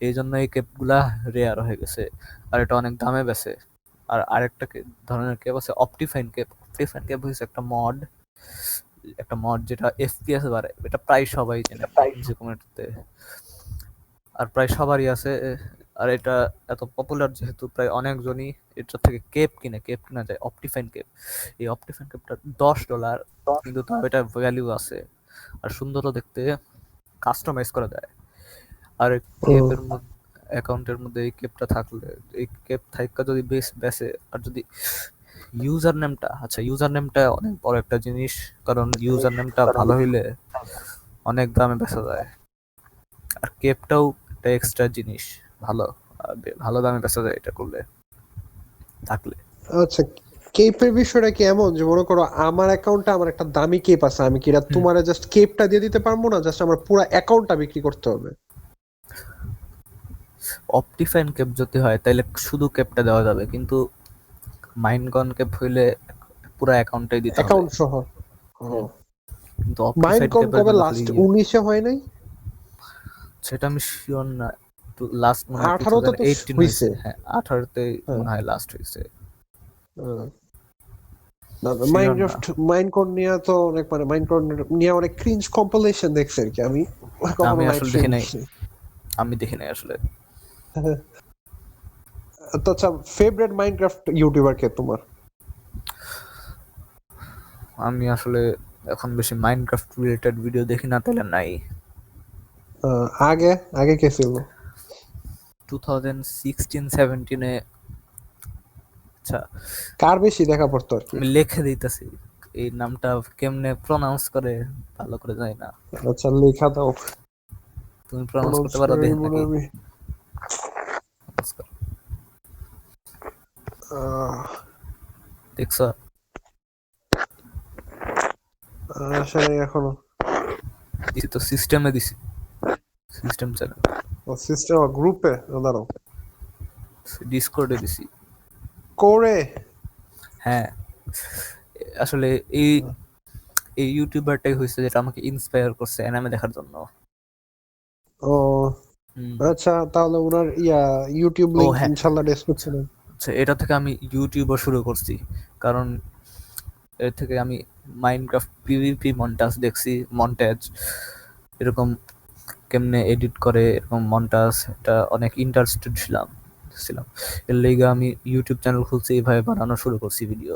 এই জন্য এই কেপগুলা রেয়ার হয়ে গেছে, আর এটা অনেক দামে বেছে। আর আরেকটা ধরনের কেপ আছে অপটিফাইন কেপ। অপটিফাইন কেপ হচ্ছে একটা মড যেটা এফপিএস বাড়ে, এটা প্রায় সবাই চেনে যে কমিউনিটিতে, আর প্রায় সবারই আছে। আর এটা এত পপুলার যেহেতু প্রায় অনেকজনই এটা থেকে কেপ কিনা যায়, অপটিফাইন কেপ। এই অপটিফাইন কেপটা $10, কিন্তু তাও এটা ভ্যালু আছে, আর সুন্দরও দেখতে, কাস্টমাইজ করা যায়। আর কেপের মধ্যে অ্যাকাউন্টের মধ্যে এই কেপটা থাকলে, এই কেপ থাইকা যদি বেসে, আর যদি ইউজার নেমটা অনেক বড় একটা জিনিস, কারণ ইউজার নেমটা ভালো হইলে অনেক দামে বেচা যায়। আর কেপটাও একটা এক্সট্রা জিনিস, ভালো, ভালো দামে বেচা যায় এটা করলে, থাকলে। আচ্ছা, কেপের বিষয়টা কি এমন যে, মনে করো আমার অ্যাকাউন্টে আমার একটা দামি কেপ আছে, আমি কি এটা হুম। তোমার জাস্ট কেপটা দিয়ে দিতে পারবো না, জাস্ট আমার পুরো অ্যাকাউন্টটা বিক্রি করতে হবে? অপটিফাইন কেপ যদি হয় তাইলে শুধু কেপটা দেওয়া যাবে, কিন্তু মাইনগন কেপ হইলে পুরো অ্যাকাউন্টটাই দিতে হবে। অ্যাকাউন্ট সহ? ও, হুম। কিন্তু অপটিফাইন মাইনকন কেপের কবে জন্য খালি লাস্ট 19-এ হয় নাই? সেটা আমি শিওর না। লাস্ট মনে হয় 18-তে তো 2018 হইছে। হয়েছে। হ্যাঁ, 18-তে হ্যাঁ, মনে হয় লাস্ট হয়েছে। শিওর না। মাইনক্রাফট মাইনকন নিয়ে তো অনেক, মানে মাইনকন নিয়ে অনেক ক্রিঞ্জ কম্পিলেশন দেখছি আর কি, আমি কখনো আমি লাইভ আসলে স্ট্রিম দেখি নাই। দেখছি। আমি দেখি নাই আসলে। তো আচ্ছা, ফেভারিট মাইনক্রাফট ইউটিউবার কে তোমার? আমি আসলে এখন বেশি মাইনক্রাফট রিলেটেড ভিডিও দেখি না, তাহলে নাই। আগে আগে কে ছিল? 2016-17-এ। আচ্ছা, কার বেশি দেখা পড়তো আর কি? আমি লিখে দিতেছি, এই নামটা কেমনে প্রনাউন্স করে ভালো করে জানি না। আচ্ছা, লেখা দাও। তুমি প্রনাউন্স প্রনাউন্স করতে পারো, করে দেখি মনে নাকি? আমি pronounce করো। আহ, দেখছো? আসে নাই এখনো। দিছি তো, সিস্টেমে দিছি, সিস্টেম চ্যানেল, সিস্টেম গ্রুপে দাঁড়াও ডিসকর্ডে দিছি। করে। হ্যাঁ, আসলে এই এই ইউটিউবারটাই হয়েছে যেটা আমাকে ইন্সপায়ার করছে অ্যানিমে দেখার জন্য। ও হুম। আচ্ছা, তাহলে ওনার ইউটিউব ও লিংক হ্যাঁ, ইনশাল্লাহ ডেসক্রিপশনে। আচ্ছা, এটা থেকে আমি ইউটিউবও শুরু করছি, কারণ এর থেকে আমি মাইনক্রাফট পিভিপি মন্টাজ দেখছি, মন্টাজ এরকম কেমনে এডিট করে, এরকম মন্টাজ, এটা অনেক ইন্টারেস্টেড ছিলাম ছিলাম এর লেগে আমি ইউটিউব চ্যানেল খুলছি, এইভাবে বানানো শুরু করছি ভিডিও।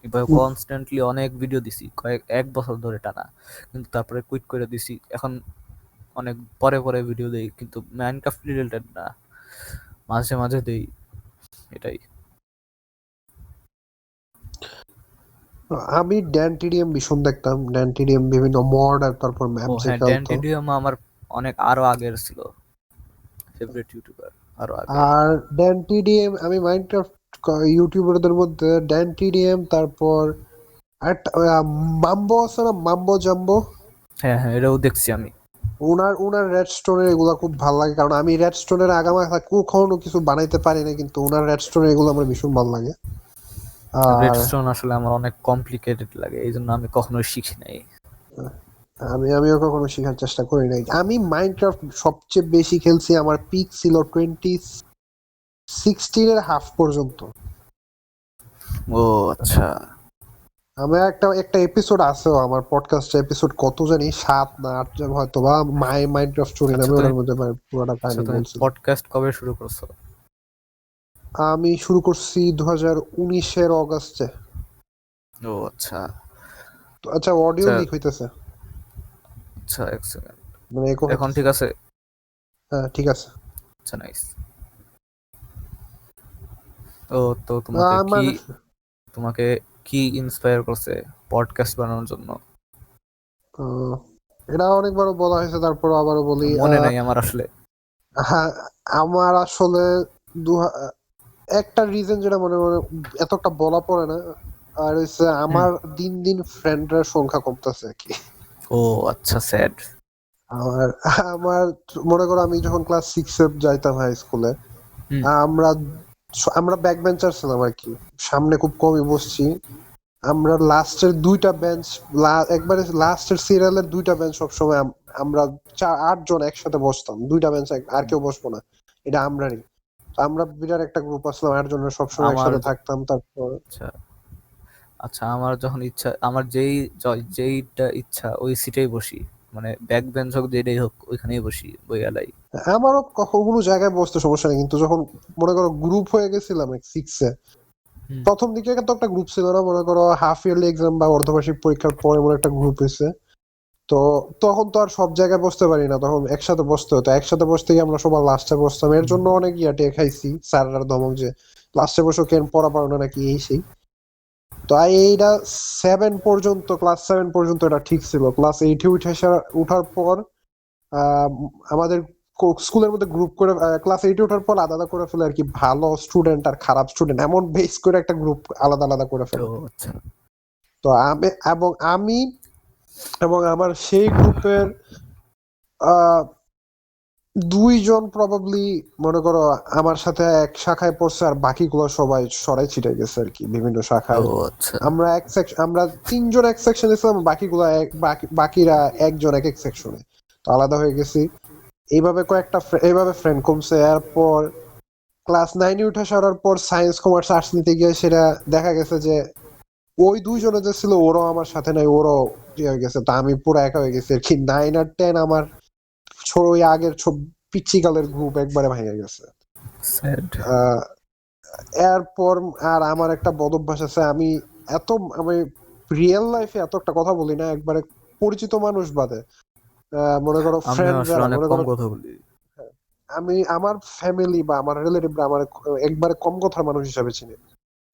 এভাবে কনস্ট্যান্টলি অনেক ভিডিও দিছি, এক বছর ধরে টানা, কিন্তু তারপরে কুইট করে দিছি। এখন অনেক পরে পরে ভিডিও দেই, কিন্তু মাইনক্রাফট রিলেটেড না, মাঝে মাঝে দেই, এটাই। আমি ড্যানটিডিএম ভীষণ দেখতাম। ড্যানটিডিএম বিভিন্ন মড আর তারপর ম্যাপ ও যে হ্যাঁ, খেলতো। ড্যান্টিডিয়াম আমার অনেক আরো আগের ছিল ফেভারিট ইউটিউবার, আরো আগে। আর ড্যানটিডিএম আমি মাইনক্রাফট ইউটিউবারদের মধ্যে ড্যানটিডিএম, তারপর একটা মাম্বো আছে না, মাম্বো জাম্বো। হ্যাঁ হ্যাঁ, এটাও দেখছি আমি। ওনার ওনার রেড স্টোনের এগুলা খুব ভালো লাগে, কারণ আমি রেড স্টোনের আগামাথা কখনো কিছু বানাইতে পারি না, কিন্তু ওনার রেড স্টোনের এগুলো আমার ভীষণ ভালো লাগে। আর রেডস্টোন আসলে আমার অনেক কমপ্লিকেটেড লাগে, এই জন্য আমি কখনোই শিখি নাই। আমিও কখনো শেখার চেষ্টা করি নাই। আমি মাইনক্রাফট সবচেয়ে বেশি খেলছি, আমার পিক ছিল 2016 হাফ পর্যন্ত। ও আচ্ছা। আমার একটা একটা এপিসোড আছে আমার পডকাস্টে, এপিসোড কত জানি 7 না 8 হয়তো বা, মাইনক্রাফট স্টোরি আচ্ছা নামে তুমি ওটার মধ্যে পুরোটা আচ্ছা কাহিনী তুমি বলছিল। পডকাস্ট কবে শুরু করছো? আমি শুরু করছি 2019-এর অগাস্টে। ও আচ্ছা। তো আচ্ছা, অডিও আচ্ছা লিক হইতেছে, আচ্ছা, এক সেকেন্ড। মানে একো এখন হইতেছে। ঠিক আছে? হ্যাঁ ঠিক আছে। আচ্ছা, নাইস। তো তো তোমাকে কি, আমার তোমাকে কি ইন্সপায়ার করছে পডকাস্ট বানানোর জন্য? আহ, এটা অনেকবারও বলা হয়েছে, তারপর আবারও বলি। মনে নাই আমার আসলে। হ্যাঁ, আমার আসলে দু- একটা রিজন যেটা মনে মনে এতটা বলা পড়ে না, আর হচ্ছে হুম। আমার দিন দিন ফ্রেন্ডের সংখ্যা কমতেছে আর কি। ও আচ্ছা, স্যাড। আমার আমার মনে করো আমি যখন ক্লাস 6-এ যাইতাম হাই স্কুলে, হুম। আমরা আমরা ব্যাক বেঞ্চার ছিলাম আর কি, সামনে খুব কমই বসছি। আমরা লাস্টের দুইটা বেঞ্চ, একবারে লাস্টের সিরিয়ালের দুইটা বেঞ্চ সবসময় আমরা 8 জন একসাথে বসতাম, দুইটা বেঞ্চ আর কেউ বসবো না, এটা আমরারই। তো আমরা বিরাট একটা গ্রুপ আসলাম, 8 জনের সবসময় আমার একসাথে থাকতাম। তারপর আচ্ছা আচ্ছা, আমার যখন ইচ্ছা, আমার যেইটা ইচ্ছা ওই সিটেই বসি, মানে ব্যাক বেঞ্চ হোক যেটাই হোক ওইখানেই বসি, বইয়ালাই। আমারও কখনো কোনো জায়গায় বসতে সমস্যা নেই, কিন্তু যখন মনে করো গ্রুপ হয়ে গেছিলাম 6-এ, হুম। প্রথম দিকে তো একটা গ্রুপ ছিল না, মনে করো হাফ ইয়ারলি এক্সাম বা অর্ধবার্ষিক পরীক্ষার পরে মনে একটা গ্রুপ হয়েছে। তো তখন তো আর সব জায়গায় বসতে পারি না, তখন একসাথে বসতে হতো। একসাথে বসতে গিয়ে আমরা সবার লাস্টে বসতাম, এর জন্য অনেক ইয়াটে খাইছি স্যাররা ধমক যে লাস্টে বসো কেন, পড়া পারো না নাকি, এই সেই। তো এইটা 7 পর্যন্ত এটা ঠিক ছিল। ক্লাস 8-এ উঠার পর আহ, আমাদের স্কুলের মধ্যে গ্রুপ করে, ক্লাস 8-এ ওঠার পর আলাদা আলাদা করে ফেলে আর কি, ভালো স্টুডেন্ট আর খারাপ স্টুডেন্ট এমন বেস করে একটা গ্রুপ আলাদা আলাদা করে ও ফেলে। আচ্ছা। তো আমি এবং আমার সেই গ্রুপের 2 জন প্রবাবলি মনে করো আমার সাথে এক শাখায় পড়ছে, আর বাকিগুলো সবাই সরাই ছিটাই গেছে আর কি বিভিন্ন ও শাখায়। আচ্ছা। আমরা 3 জন এক সেকশনে ছিলাম, বাকিগুলো বাকিরা একজন এক এক সেকশনে, তো আলাদা হয়ে গেছি। এইভাবে ফ্রেন্ড কমছে। এরপর ক্লাস 9-এ উঠে সারার পর সায়েন্স কমার্স আর্টস নিতে গিয়ে সেটা দেখা গেছে যে ওই 2 জনে যে ছিল ওরাও আমার সাথে নাই, ওরাও ইয়ে হয়ে গেছে। তো আমি পুরো একা হয়ে গেছি আর কি। 9 আর 10 আমার ওই আগের পিচ্ছিকালের গ্রুপ একবারে ভেঙে গেছে। স্যাড। আহ, এরপর আর আমার একটা বদ অভ্যাস আছে, আমি রিয়েল লাইফে এত একটা কথা বলি না, একবারে পরিচিত মানুষ বাদে। মনে করো আমিও ফ্রেন্ড আসলে যারা, অনেক মনে কম করো কথা বলি। আমি আমার ফ্যামিলি বা আমার রিলেটিভরা আমার একবারে কম কথার মানুষ হিসাবে চিনে,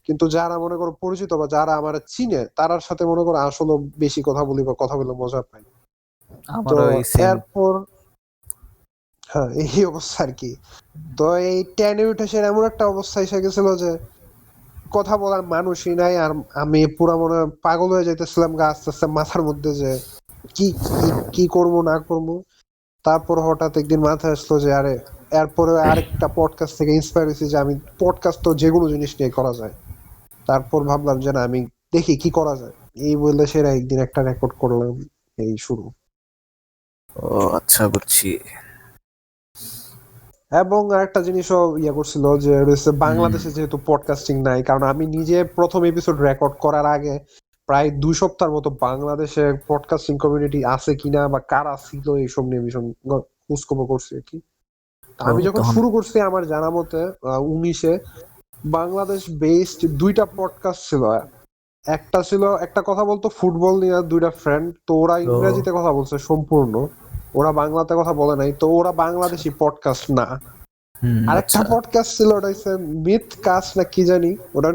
কিন্তু যারা মনে করো পরিচিত বা যারা আমার চিনে তারার সাথে মনে করো আসলে বেশি কথা বলি বা কথা বলে মজা পাই। তো আমারও এই সেম। এরপর হ্যাঁ, এই অবস্থা আর কি। তো এই টেনে উঠে সে এমন একটা অবস্থা এসে গেছিল যে কথা বলার মানুষই নাই, আর আমি পুরা মনে হয় পাগল হয়ে যাইতেছিলাম গা আস্তে আস্তে মাথার মধ্যে যে কি কি কি করবো না করবো। তারপর হঠাৎ একদিন মাথায় আসলো যে আরে, এরপরে আরেকটা পডকাস্ট থেকে ইন্সপায়ার হয়েছি যে আমি পডকাস্ট তো যেকোনো জিনিস নিয়ে করা যায়। তারপর ভাবলাম যে না, আমি দেখি কি করা যায়। এই বললে সেরা একদিন একটা রেকর্ড করলাম, এই শুরু। ও আচ্ছা, বুঝছি। এবং আরেকটা জিনিসও ইয়ে করছিল যে রয়েছে হুম। বাংলাদেশে যেহেতু পডকাস্টিং নাই, কারণ আমি নিজে প্রথম এপিসোড রেকর্ড করার আগে প্রায় 2 সপ্তাহের মতো বাংলাদেশে পডকাস্টিং কমিউনিটি আছে কিনা বা কারা ছিল এইসব নিয়ে ভীষণ খোঁজখবর করছি আর কি। তা ও আমি যখন তখন। শুরু করছি আমার জানা মতে 19-এ বাংলাদেশ বেসড 2টা পডকাস্ট ছিল। একটা ছিল, একটা কথা বলতো ফুটবল নিয়ে, 2টা ফ্রেন্ড, তো ওরা ও। ইংরেজিতে কথা বলছে সম্পূর্ণ, ওরা বাংলাতে কথা বলে নাই, তো ওরা আচ্ছা। বাংলাদেশি পডকাস্ট না। হুম, আরেকটা আচ্ছা। পডকাস্ট ছিল, ওটা হচ্ছে মিথ কাস্ট না কি জানি, ওটা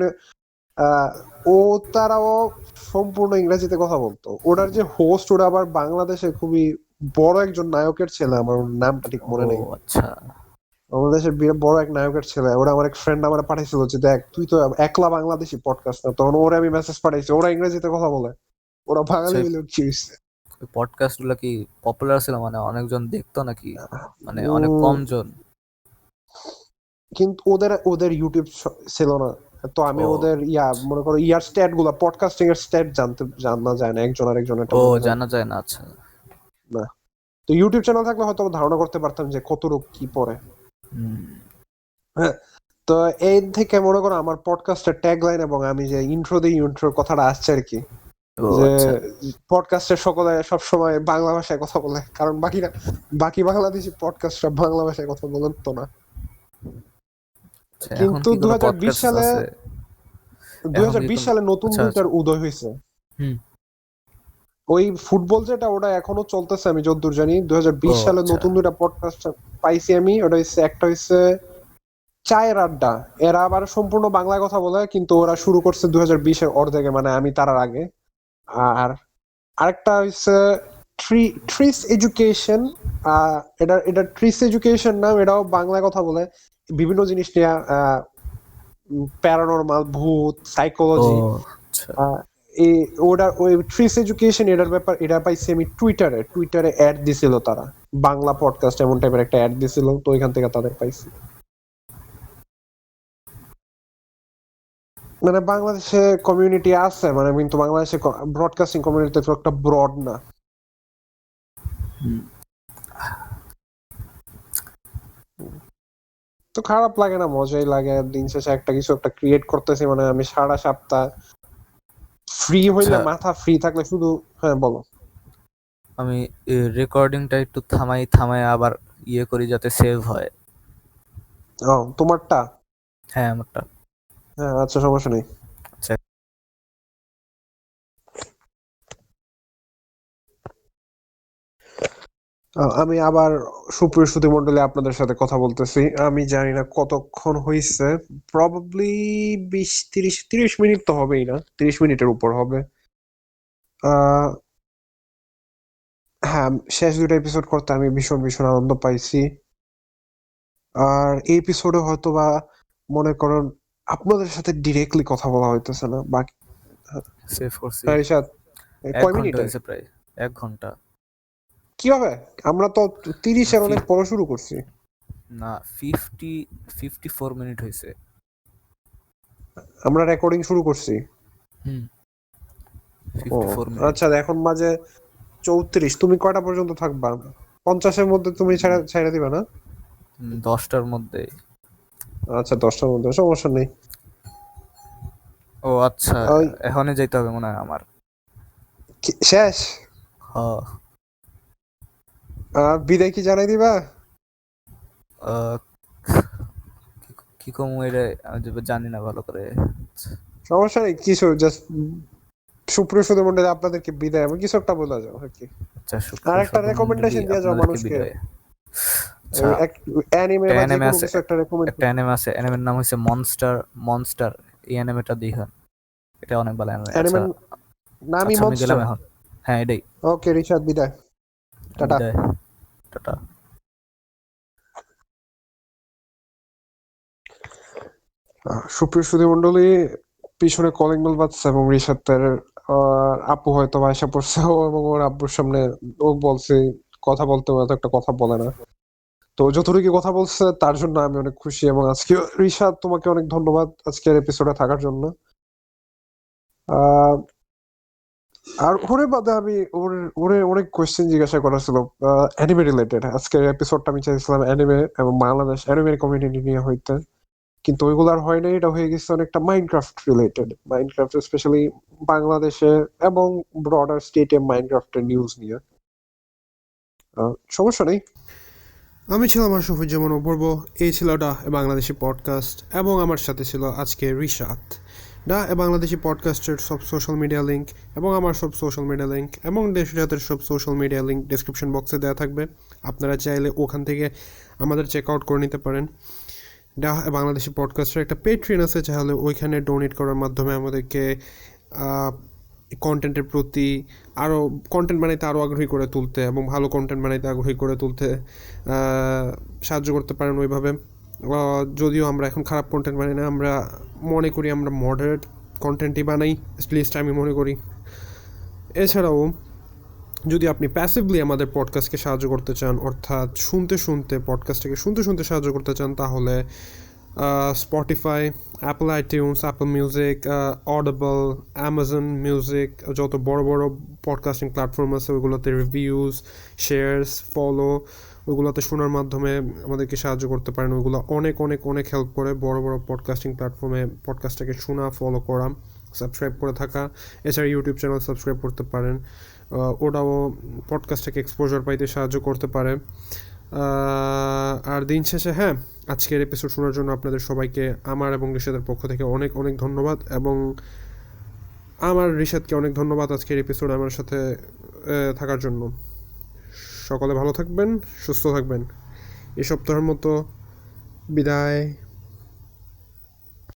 আহ, ও তারাও সম্পূর্ণ ইংরেজিতে কথা বলতো। ওটার যে হোস্ট, ওটা আবার বাংলাদেশে খুবই বড় একজন নায়কের ছেলে, আমার ওর নামটা ঠিক মনে ও নেই। আচ্ছা। বাংলাদেশের বড় এক নায়কের ছেলে। ওরা আমার এক ফ্রেন্ড আমার পাঠাইছিল যে দেখ তুই তো একলা বাংলাদেশি পডকাস্ট না, তখন ওরা আমি মেসেজ পাঠাইছি, ওরা ইংরেজিতে কথা বলে, ওরা বাঙালি আচ্ছা, হইলেও কি হইছে। ওই পডকাস্ট গুলো কি পপুলার ছিল, মানে অনেকজন দেখতো নাকি, মানে অনেক উম, কম জন? কিন্তু ওদের ওদের ইউটিউব ছিল না। তো আমি ও। ওদের মনে করো ইয়ার স্ট্যাট গুলা, পডকাস্টিং এর স্ট্যাট জানা যায় না, একজন আর একজন এটা ও বোঝা যায় জানা যায় না, আচ্ছা। না। তো ইউটিউব চ্যানেল থাকলে হয়তো ধারণা করতে পারতাম যে কতটুকু কি পড়ে। হুম। হ্যাঁ। তো এই থেকে মনে করো আমার পডকাস্টের ট্যাগ লাইন এবং আমি যে ইন্ট্রো দিই, ইন্ট্রোর কথাটা আসছে আর কি, ও যে আচ্ছা। পডকাস্টের সকলে সবসময় বাংলা ভাষায় কথা বলে, কারণ বাকি বাংলাদেশি পডকাস্টরা বাংলা ভাষায় কথা বলেন তো না। আচ্ছা, এখন কিন্তু কি দু কোনো হাজার বিশ পডকাস্ট সালে আছে? দুই এখন হাজার কি বিশ কোনো? সালে নতুন আচ্ছা, আচ্ছা। দুইটার উদয় হয়েছে। হুম। ওই ফুটবল যেটা, ওটা এখনো চলতেছে আমি যতদূর জানি। ও 2020 সালে আচ্ছা। নতুন 2টা পডকাস্ট পাইছি আমি, ওটা হচ্ছে একটা হচ্ছে চায়ের আড্ডা। এরা আবার সম্পূর্ণ বাংলায় কথা বলে, কিন্তু ওরা শুরু করছে 2020-এর অর্ধেকে, মানে আমি তার আগে। আর আরেকটা হচ্ছে ট্রিস এডুকেশন। এটা এটা ট্রিস এডুকেশন নাম, এটাও বাংলায় কথা বলে বিভিন্ন জিনিস নিয়ে, প্যারানরমাল, ভূত, ও সাইকোলজি। আচ্ছা। এই ওটা ওই ট্রিস এডুকেশন, এটার ব্যাপার এটা পাইছি আমি টুইটারে অ্যাড দিছিল তারা, বাংলা পডকাস্ট এমন টাইপের একটা অ্যাড দিছিল, তো ওইখান থেকে তাদের পাইছি। মানে বাংলাদেশে কমিউনিটি আছে, মানে কিন্তু বাংলাদেশে ব্রডকাস্টিং কমিউনিটি তো একটা ব্রড না। হুম। তো খারাপ লাগে না, মজাই লাগে। দিন শেষে একটা কিছু একটা ক্রিয়েট করতেছি, মানে আমি সারা সপ্তাহ ফ্রি আচ্ছা, হইলে, মাথা ফ্রি থাকলে শুধু। হ্যাঁ বলো। আমি রেকর্ডিংটা একটু থামাই থামাই আবার ইয়ে করি যাতে সেভ হয়। ও, তোমারটা? হ্যাঁ, আমারটা। হ্যাঁ, আচ্ছা, সমস্যা নেই। আচ্ছা। আমি আবার সুপ্রিয় শ্রোতী মন্ডলী আপনাদের সাথে কথা বলতেছি। আমি জানি না কতক্ষণ হয়েছে, প্রবাবলি 20-30 মিনিট তো হবেই না, 30 মিনিটের উপর হবে। আহ হ্যাঁ, শেষ 2টা এপিসোড করতে আমি ভীষণ ভীষণ আনন্দ পাইছি। আর এই এপিসোডে হয়তো বা মনে করুন আপনাদের সাথে ডিরেক্টলি কথা বলা হইতেছে না বাকি। সেভ করছি। হ্যাঁ, রিশাদ, এক কয় ঘন্টা মিনিটে? হয়েছে প্রায়। 1 ঘন্টা। কিভাবে? আমরা তো 30-এর অনেক পরে শুরু করছি। না, 54 মিনিট হয়েছে। আমরা রেকর্ডিং শুরু করছি। হুম। ও 54 মিনিট। আচ্ছা, এখন মাঝে 34। তুমি কয়টা পর্যন্ত থাকবা? 50-এর মধ্যে তুমি ছেড়ে দিবে না? 10টার মধ্যে। আচ্ছা, 10টার মধ্যে সমস্যা নেই। ও আচ্ছা। ওই এখনই যাইতে হবে মনে হয় আমার। শেষ? হ। বিদায় কি জানাই দিবা? আহ, কি কম এটা আমি তো জানি না ভালো করে। সমস্যা নেই, কিছু জাস্ট সুপ্রিয় সুধী মন্ডলী আপনাদেরকে বিদায় এবং কিছু একটা বলা যাও আর কি। আচ্ছা, আর সুপ্রিয় একটা শ্রোতা মণ্ডলী রেকমেন্ডেশন দিয়ে যাও আপনাদেরকে মানুষকে, বিদায়। আচ্ছা, অ্যানিমে একটা বা যে অ্যানিমে কোনো আছে, কিছু একটা রেকমেন্ড একটা করো। অ্যানিমে আছে, অ্যানিমের নাম হচ্ছে মনস্টার। মনস্টার, এই অ্যানিমেটা দেখেন, এটা অনেক ভালো অ্যানিমে। আচ্ছা, অ্যানিমের নামই আচ্ছা আমি গেলাম মনস্টার। এখন। হ্যাঁ এটাই। ওকে রিশাদ, বিদায়, টাটা। বিদায়, টাটা। সুপ্রিয় সুধী মন্ডলী, পিছনে কলিং বেল বাজছে এবং রিশাদের আপু হয়তো বা এসে পড়ছে এবং ওর আব্বুর সামনে ও বলছে কথা বলতে, হয়তো একটা কথা বলে না। তো যতটুকু কথা বলছে তার জন্য আমি অনেক খুশি এবং আজকে রিশাদ তোমাকে অনেক ধন্যবাদ আজকের এপিসোডে থাকার জন্য। আহ, আর ওরে বাদে আমি ওরে অনেক কোয়েশ্চেন জিজ্ঞাসা করা ছিল অ্যানিমে রিলেটেড। আজকের এপিসোডটা আমি চাইছিলাম অ্যানিমে এবং বাংলাদেশ অ্যানিমে কমিউনিটি নিয়ে হইতে, কিন্তু ওইগুলো আর হয় নাই। এটা হয়ে গেছে অনেকটা মাইনক্রাফট রিলেটেড, মাইনক্রাফট স্পেশালি বাংলাদেশে এবং ব্রডার স্টেটে মাইনক্রাফটের নিউজ নিয়ে। সমস্যা নেই। আমি ছিলাম আশরাফুজ্জামান অপূর্ব, এই ছিল ডা এ বাংলাদেশি পডকাস্ট এবং আমার সাথে ছিল আজকে রিশাদ। ডা এ বাংলাদেশি পডকাস্টের সব সোশ্যাল মিডিয়া লিঙ্ক এবং আমার সব সোশ্যাল মিডিয়া লিঙ্ক এবং রিশাদের সব সোশ্যাল মিডিয়া লিঙ্ক ডিসক্রিপশন বক্সে দেওয়া থাকবে। আপনারা চাইলে ওখান থেকে আমাদের চেক আউট করে নিতে পারেন। ডা এ বাংলাদেশি পডকাস্টের একটা পেট্রিয়ন আছে, চাইলে ওইখানে ডোনেট করার মাধ্যমে আমাদেরকে কন্টেন্টের প্রতি আরও কন্টেন্ট বানাইতে আরও আগ্রহী করে তুলতে এবং ভালো কন্টেন্ট বানাইতে আগ্রহী করে তুলতে সাহায্য করতে পারেন ওইভাবে। যদিও আমরা এখন খারাপ কন্টেন্ট বানাই না, আমরা মনে করি আমরা মডারেট কন্টেন্টই বানাই, লিস্ট আমি মনে করি। এছাড়াও যদি আপনি প্যাসিভলি আমাদের পডকাস্টকে সাহায্য করতে চান, অর্থাৎ পডকাস্টটাকে শুনতে শুনতে সাহায্য করতে চান, তাহলে Spotify, Apple iTunes, Apple music, audible, Amazon music, যত বড় বড় পডকাস্টিং প্ল্যাটফর্ম আছে ওইগুলোতে রিভিউজ, শেয়ারস, ফলো, ওইগুলোতে শোনার মাধ্যমে আমাদেরকে সাহায্য করতে পারেন। ওইগুলো অনেক অনেক অনেক হেল্প করে বড় বড় পডকাস্টিং প্ল্যাটফর্মে পডকাস্টটাকে শোনা, ফলো করা, সাবস্ক্রাইব করে থাকা। এছাড়া ইউটিউব চ্যানেল সাবস্ক্রাইব করতে পারেন, ওটাও পডকাস্টটাকে এক্সপোজার পাইতে সাহায্য করতে পারে। আর দিন শেষে হ্যাঁ, আজকের এপিসোড শোনার জন্য আপনাদের সবাইকে আমার এবং রিশাদের পক্ষ থেকে অনেক অনেক ধন্যবাদ এবং আমার রিশাদকে অনেক ধন্যবাদ আজকের এপিসোড আমার সাথে থাকার জন্য। সকলে ভালো থাকবেন, সুস্থ থাকবেন। এ সপ্তাহের মতো বিদায়।